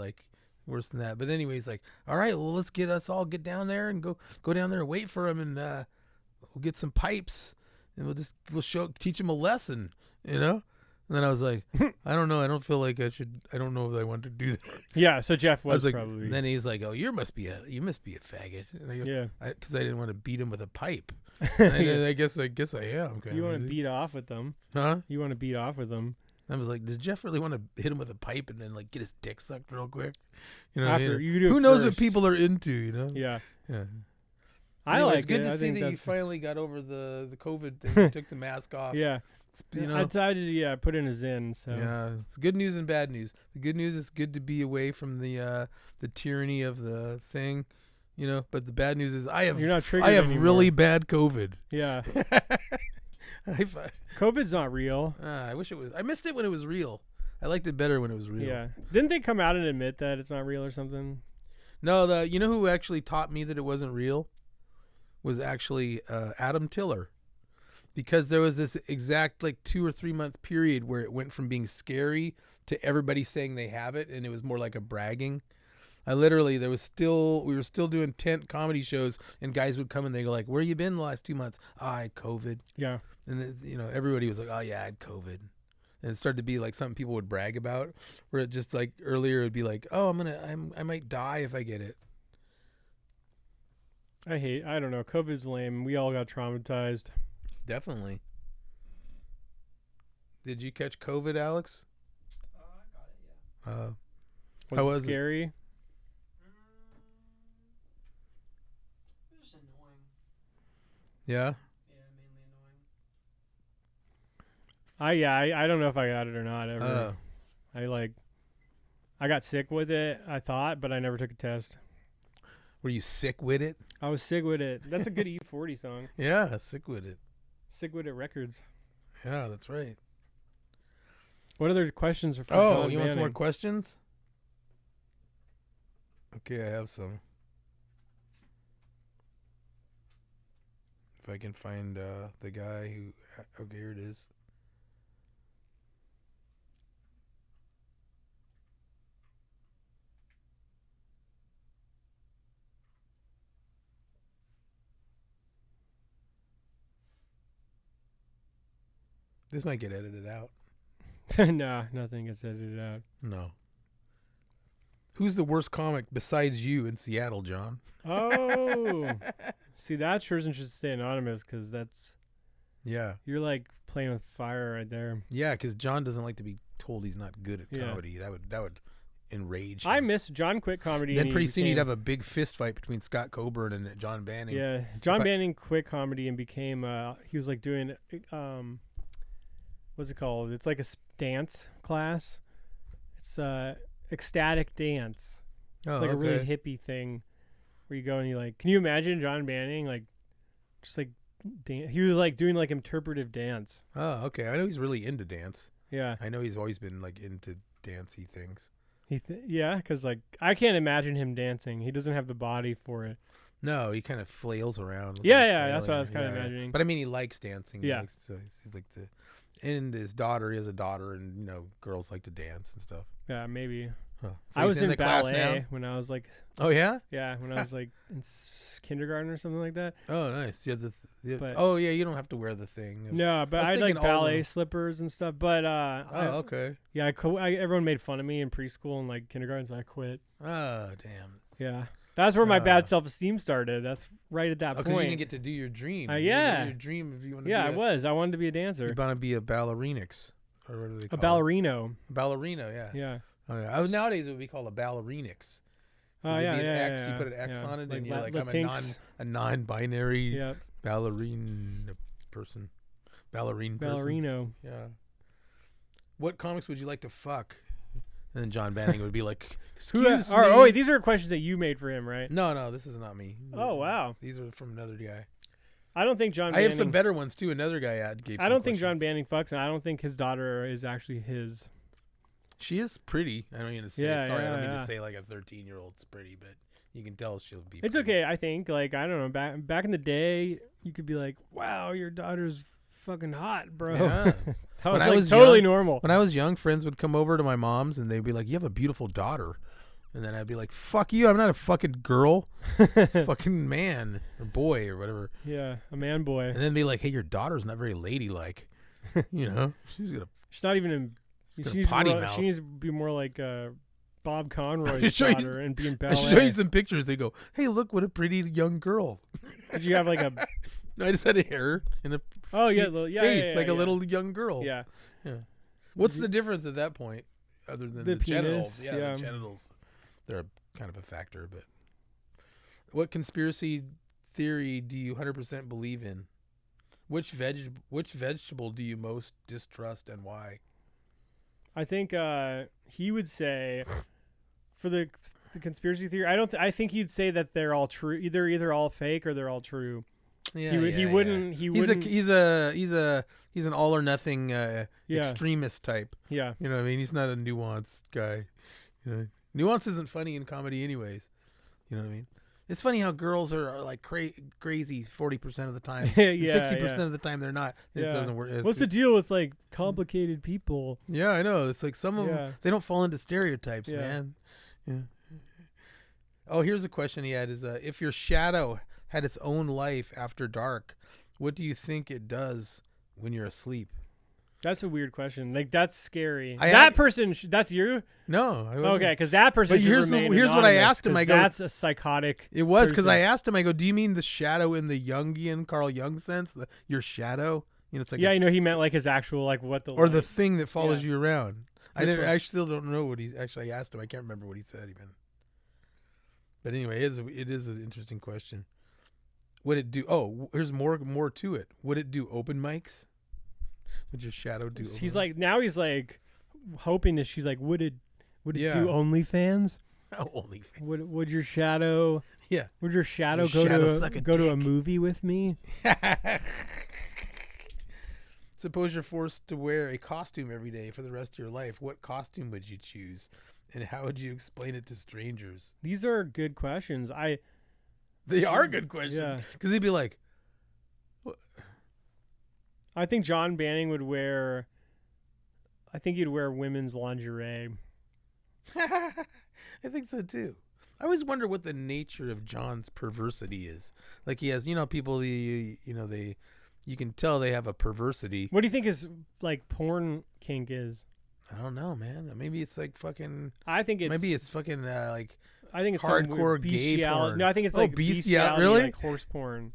worse than that. But anyway, he's like, all right, well, let's all get down there and go down there and wait for him, and we'll get some pipes, and we'll teach him a lesson, And then I was like, I don't know. I don't feel like I should. I don't know if I want to do that. Yeah. So Jeff I was like, probably. Then he's like, oh, you must be a faggot. And I go, Yeah. Because I didn't want to beat him with a pipe. I guess I am. You want to beat off with them? Huh? You want to beat off with them? I was like, does Jeff really want to hit him with a pipe and then like get his dick sucked real quick? After you do it who knows what first. people are into? Yeah. Yeah. I Anyway, like it's good it. to I see think that you that's finally got over the COVID thing. You took the mask off. yeah. I decided to put in a Zen. So Yeah, it's good news and bad news. The good news is good to be away from the tyranny of the thing, But the bad news is You're not triggered anymore. really bad COVID. Yeah. I COVID's not real. I wish it was. I missed it when it was real. I liked it better when it was real. Yeah. Didn't they come out and admit that it's not real or something? No, who actually taught me that it wasn't real was actually Adam Tiller. Because there was this exact 2 or 3 month period where it went from being scary to everybody saying they have it, and it was more like a bragging. We were still doing tent comedy shows, and guys would come and they go like, "Where you been the last 2 months?" "Oh, I had COVID." Yeah. And then, everybody was like, "Oh yeah, I had COVID." And it started to be like something people would brag about, where it just like earlier it would be like, "Oh, I might die if I get it." I don't know. COVID's lame. We all got traumatized. Definitely. Did you catch COVID, Alex? I got it, yeah. Was How it was it? scary? It was just annoying. Yeah. Yeah, mainly annoying. I don't know if I got it or not ever. I got sick with it, I thought, but I never took a test. Were you sick with it? I was sick with it. That's a good E40 song. Yeah, sick with it. Sick with it records. Yeah, that's right. What other questions are for Oh, John you want some more Manning? questions? Okay, I have some. If I can find the guy who... Okay, here it is. This might get edited out. Nah, nothing gets edited out. No. Who's the worst comic besides you in Seattle, John? Oh. See, that person should stay anonymous because Yeah. you're like playing with fire right there. Yeah, because John doesn't like to be told he's not good at Yeah. comedy. That would enrage him. I miss John quit comedy. Then and pretty he soon you'd became- have a big fist fight between Scott Coburn and John Banning. Yeah, John I- Banning quit comedy and became he was like doing what's it called? It's like a dance class. It's ecstatic dance. Oh, It's like a really okay. hippie thing where you go and you like. Can you imagine John Banning like just like he was like doing like interpretive dance. Oh, okay. I know he's really into dance. Yeah, I know he's always been like into dancey things. yeah, because like I can't imagine him dancing. He doesn't have the body for it. No, he kind of flails around. Yeah, like yeah, that's what I flailing. was kinda Yeah, yeah. imagining. But I mean, he likes dancing. Yeah. He's like the, and his daughter, he has a daughter, and girls like to dance and stuff. Yeah, maybe. Huh. So I he's was in the class now? ballet when I was like, Oh yeah. when I was like in kindergarten or something like that. Oh nice. Yeah. But- Oh yeah. You don't have to wear the thing. No, but I I was had like thinking all ballet the- slippers and stuff. But Oh okay. yeah, everyone made fun of me in preschool and like kindergarten, so I quit. Oh damn. Yeah, that's where my bad Uh, self-esteem started. That's right at that Oh, because you point. didn't get to do your dream. Yeah. Your dream if you want to. Yeah, be I wanted to be a You dancer, want to be a ballerinix, or what do they a call it? ballerino. Ballerina. Yeah. Yeah. Oh, yeah. Oh, nowadays it would be called a ballerinix. Oh It'd yeah, be an yeah, X, yeah. you put an X yeah. on it, and you're like, Latinx. I'm a non-binary Yeah, ballerina person. Ballerine person. ballerino. Yeah. What comics would you like to fuck? And then John Banning would be like, Who, "Excuse me." oh, wait, these are questions that you made for him, right? No, this is not me. Oh, wow. These are from another guy. I don't think John I Banning... have some better ones, too. Another guy gave I some don't think John questions. Banning fucks, and I don't think his daughter is actually his. She is pretty. I don't mean to say. Yeah, sorry, I yeah, don't mean yeah. to say like a 13-year-old's pretty, but you can tell she'll be. It's pretty. okay, I think. Like, I don't know. Back in the day, you could be like, wow, your daughter's fucking hot, bro. Yeah. That When was I like was totally young- normal. When I was young, friends would come over to my mom's and they'd be like, "You have a beautiful daughter," and then I'd be like, "Fuck you! I'm not a fucking girl, fucking man or boy or whatever." Yeah, a man boy. And then be like, "Hey, your daughter's not very ladylike," you know? She's gonna. She's not even in. got a She's potty more, mouth. she needs to be more like Bob Conroy's just show you- daughter and be in I ballet. show you some pictures. They go, "Hey, look what a pretty young girl." Did you have like a? No, I just had a hair and a Oh yeah, cute yeah, face yeah, like a yeah. little young girl. Yeah. What's the difference at that point, other than The the genitals? penis, Yeah, yeah. the genitals. They're kind of a factor, but what conspiracy theory do you 100% believe in? Which vegetable do you most distrust and why? I think he would say for the conspiracy theory. I think he'd say that they're all true. Either all fake or they're all true. Yeah, He wouldn't. He's an all or nothing extremist type. Yeah. You know what I mean? He's not a nuanced guy. You know, nuance isn't funny in comedy, anyways. You know what I mean? It's funny how girls are like crazy 40% of the time. Yeah, 60% of the time they're not. It Yeah. doesn't work. What's the deal with like complicated people? Yeah, I know. It's like some of Yeah. them, they don't fall into stereotypes, Yeah. man. Yeah. Oh, here's a question he had: is if your shadow had its own life after dark, what do you think it does when you're asleep? That's a weird question. Like that's scary. I- Person. That's you. No, I wasn't. Okay, because that person. But should here's remain what I anonymous, asked him. 'cause I go, that's a psychotic. it was because person. I asked him. I go, do you mean the shadow in the Jungian Carl Jung sense? Your shadow, you know, it's like Yeah, he meant like his actual like what the or the thing that follows Yeah. you around. Which one? I still don't know what he actually. I asked him. I can't remember what he said even. But anyway, it is an interesting question. Would it do? Oh, here's more to it. Would it do open mics? Would your shadow do? He's open like now he's like hoping that she's like would it Yeah. do OnlyFans? mics? Oh, only. Would your shadow? Yeah. Would your shadow Your shadow go suck to a go to a dick. movie with me? Suppose you're forced to wear a costume every day for the rest of your life. What costume would you choose, and how would you explain it to strangers? These are good questions. They are good questions. Yeah. Because he'd be like, I think John Banning would wear. I think he'd wear women's lingerie. I think so too. I always wonder what the nature of John's perversity is. Like he has, people, you can tell they have a perversity. What do you think his like porn kink is? I don't know, man. Maybe it's like fucking. I think it's Maybe it's fucking like. I think it's some hardcore weird gay bestiality. porn. No, I think it's Oh, like bestiality, bestiality, really? like horse porn.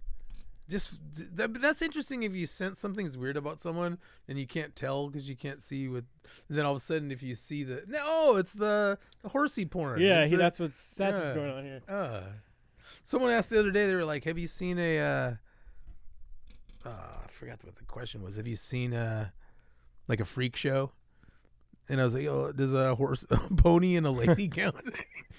Just that's interesting if you sense something's weird about someone and you can't tell because you can't see what. And then all of a sudden, if you see it's the horsey porn. Yeah, It's the- that's what's yeah. going on here. Someone asked the other day. They were like, "Have you seen a?" I forgot what the question was. Have you seen like a freak show? And I was like, "Oh, does a horse, a pony, and a lady count?"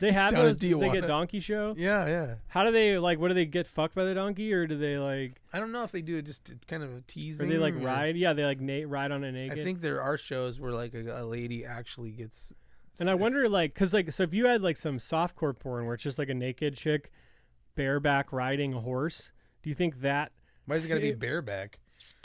They have Down in those. They Tijuana. get donkey show. Yeah. How do they like? What do they get fucked by the donkey, or do they like? I don't know if they do it just to kind of teasing. Or they like or- ride? Yeah, they like ride on a naked. I think there are shows where like a lady actually gets. And I wonder, like, cause like, so if you had like some softcore porn where it's just like a naked chick bareback riding a horse, do you think that? Why is it got to be bareback?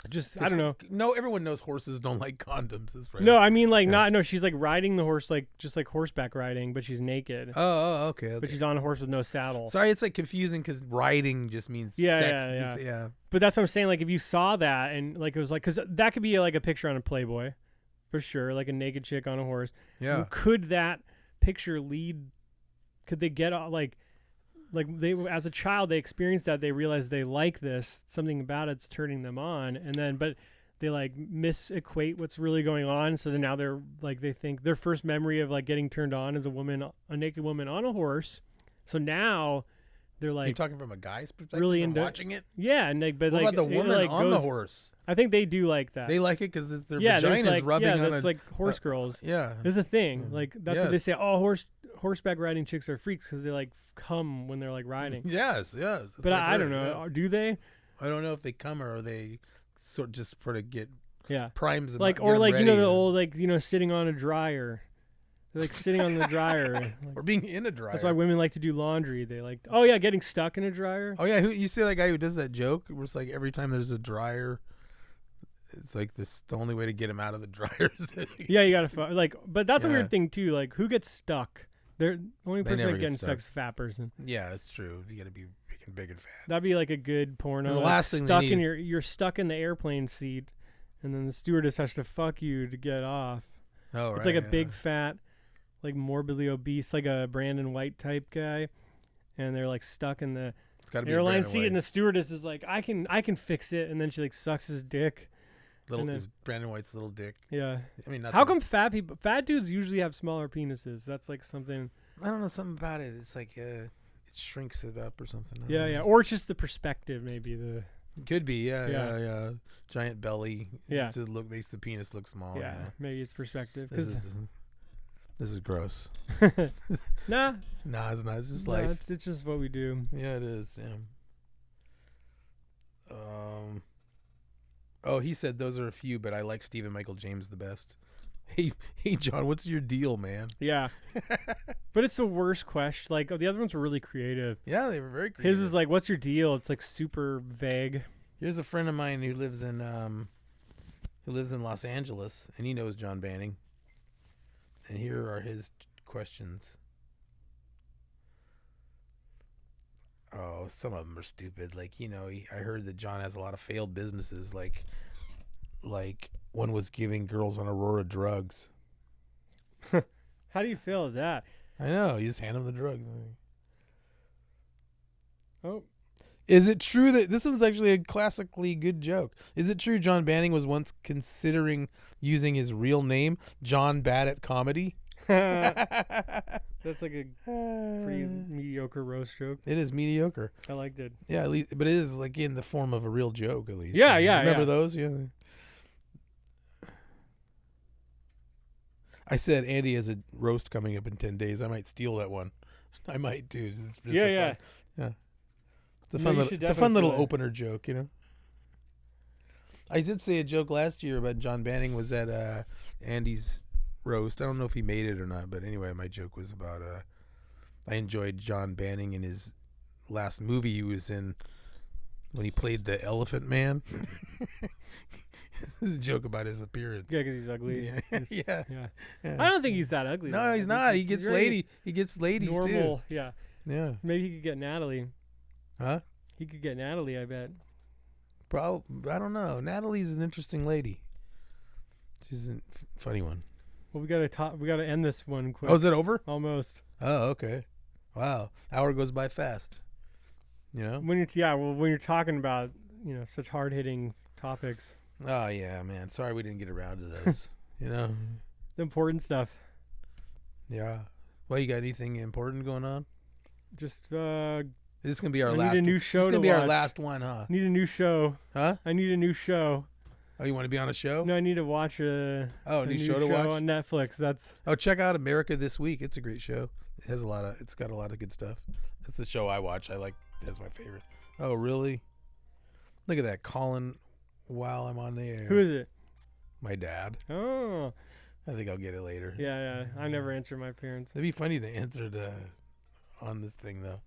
Just I don't know. No, everyone knows horses don't like condoms. That's right. No, I mean like Yeah. no, she's like riding the horse like just like horseback riding, but she's naked. Oh, okay. But she's on a horse with no saddle. Sorry, it's like confusing because riding just means Yeah, sex. yeah. Yeah. But that's what I'm saying. Like if you saw that and like it was like, cause that could be like a picture on a Playboy, for sure. Like a naked chick on a horse. Yeah. Could that picture lead? Could they get like they as a child they experienced that, they realized they like this, something about it's turning them on, and then but they like misequate what's really going on, so then now they're like they think their first memory of like getting turned on is a naked woman on a horse. So now they're You're like talking from a guy's perspective, really from into watching it. Yeah, and like but What like about the it, woman like, on the goes- horse? I think they do like that. They like it because their there's vagina is like rubbing on that's a. like horse girls. Yeah. There's a thing Mm. like that's what they Yes. say. Oh, horseback riding chicks are freaks because they like come when they're like riding. Yes. Yes. But I don't know. Do they? I don't know if they come or they sort of get Yeah. primes them. Like get or 'em like ready you know the or- old like sitting on a dryer. They're like sitting on the dryer. Like, or being in a dryer. that's why women like to do laundry. They like getting stuck in a dryer. Oh yeah, you see that guy who does that joke where it's like every time there's a dryer, it's like this the only way to get him out of the dryer. Yeah, you gotta like, but that's a Yeah. weird thing too. Like, who gets stuck? They're the only They person never that get getting stuck stuck. is a fat person. Yeah, that's true. You gotta be big and fat. That'd be like a good porno. And the like, last thing they stuck need in is- you're stuck in the airplane seat, and then the stewardess has to fuck you to get off. Oh, It's right, like a yeah. big fat, like morbidly obese, like a Brandon White type guy, and they're like stuck in the It's gotta be a airline Brandon seat, White. and the stewardess is like, I can fix it, and then she like sucks his dick. little and then- is Brandon White's little dick. Yeah. I mean, not How that- come fat dudes usually have smaller penises? That's like something. I don't know something about it. It's like it shrinks it up or something. I don't Yeah, know. yeah. Or it's just the perspective, maybe the. Could be. Yeah, Yeah. yeah. Giant belly. Yeah. To look makes the penis look small. yeah, Yeah. maybe it's perspective. This 'Cause- is gross. nah, Nah, it's not. It's just no, life. it's just what we do. Yeah, it is. Yeah. Oh, he said those are a few, but I like Stephen Michael James the best. Hey, John, what's your deal, man? Yeah, but it's the worst question. Like the other ones were really creative. Yeah, they were very creative. His is like, "What's your deal?" It's like super vague. Here's a friend of mine who lives in Los Angeles, and he knows John Banning. And here are his questions. Oh, some of them are stupid. Like, I heard that John has a lot of failed businesses. Like one was giving girls on Aurora drugs. How do you feel at that? I know. You just hand them the drugs. Oh, Is it true that this one's actually a classically good joke? Is it true John Banning was once considering using his real name, John Bad at Comedy? that's like a pretty mediocre roast joke. It is mediocre. I liked it. Yeah, at least, but it is like in the form of a real joke, at least. Yeah, yeah, Remember yeah. those? Yeah. I said Andy has a roast coming up in 10 days. I might steal that one. I might too. It's just Yeah, a yeah. fun- yeah. It's a No, fun you little. should It's a fun definitely little do that. opener joke, I did say a joke last year about John Banning was at Andy's roast. I don't know if he made it or not, but anyway, my joke was about I enjoyed John Banning in his last movie he was in when he played the Elephant Man. It's a joke about his appearance. Yeah, because he's ugly. Yeah. Yeah. Yeah. Yeah. I don't think he's that ugly. No, though. I he's think not. He he's gets very He gets ladies normal. Yeah. too. Yeah. Maybe he could get Natalie. Huh? He could get Natalie, I bet. Probably. I don't know. Natalie's an interesting lady. She's a funny one. Well, we gotta end this one quick. Oh, is it over? Almost. Oh, okay. Wow. Hour goes by fast. When you're talking about such hard hitting topics, Oh yeah, man. Sorry we didn't get around to those. the important stuff. Yeah. Well, you got anything important going on? Just This is gonna be our I need last. a new This show is to gonna be our watch. last one, huh? need a new show. Huh? I need a new show. Oh, you want to be on a show? No, I need to watch a New show to watch? on Netflix. That's Oh, check out America This Week. It's a great show. It's got a lot of good stuff. That's the show I watch. That's my favorite. Oh, really? Look at that, Colin. While I'm on the air. who is it? My dad. Oh, I think I'll get it later. yeah. I never answer my parents. It'd be funny to answer it on this thing though.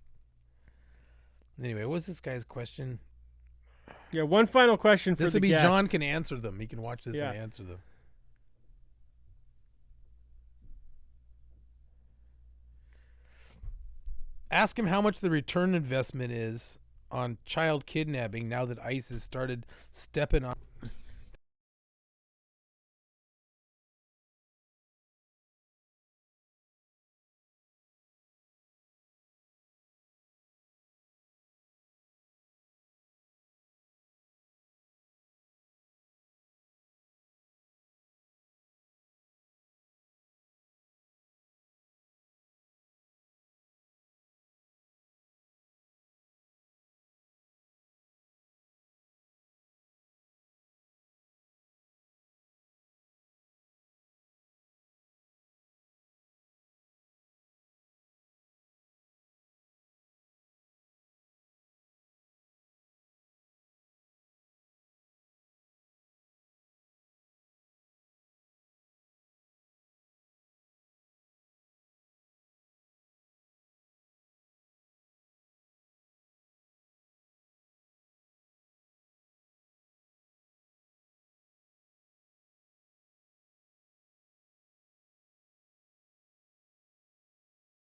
Anyway, what's this guy's question? Yeah, one final question for This the would be guest. John can answer them. He can watch this Yeah. and answer them. Ask him how much the return investment is on child kidnapping now that ICE has started stepping on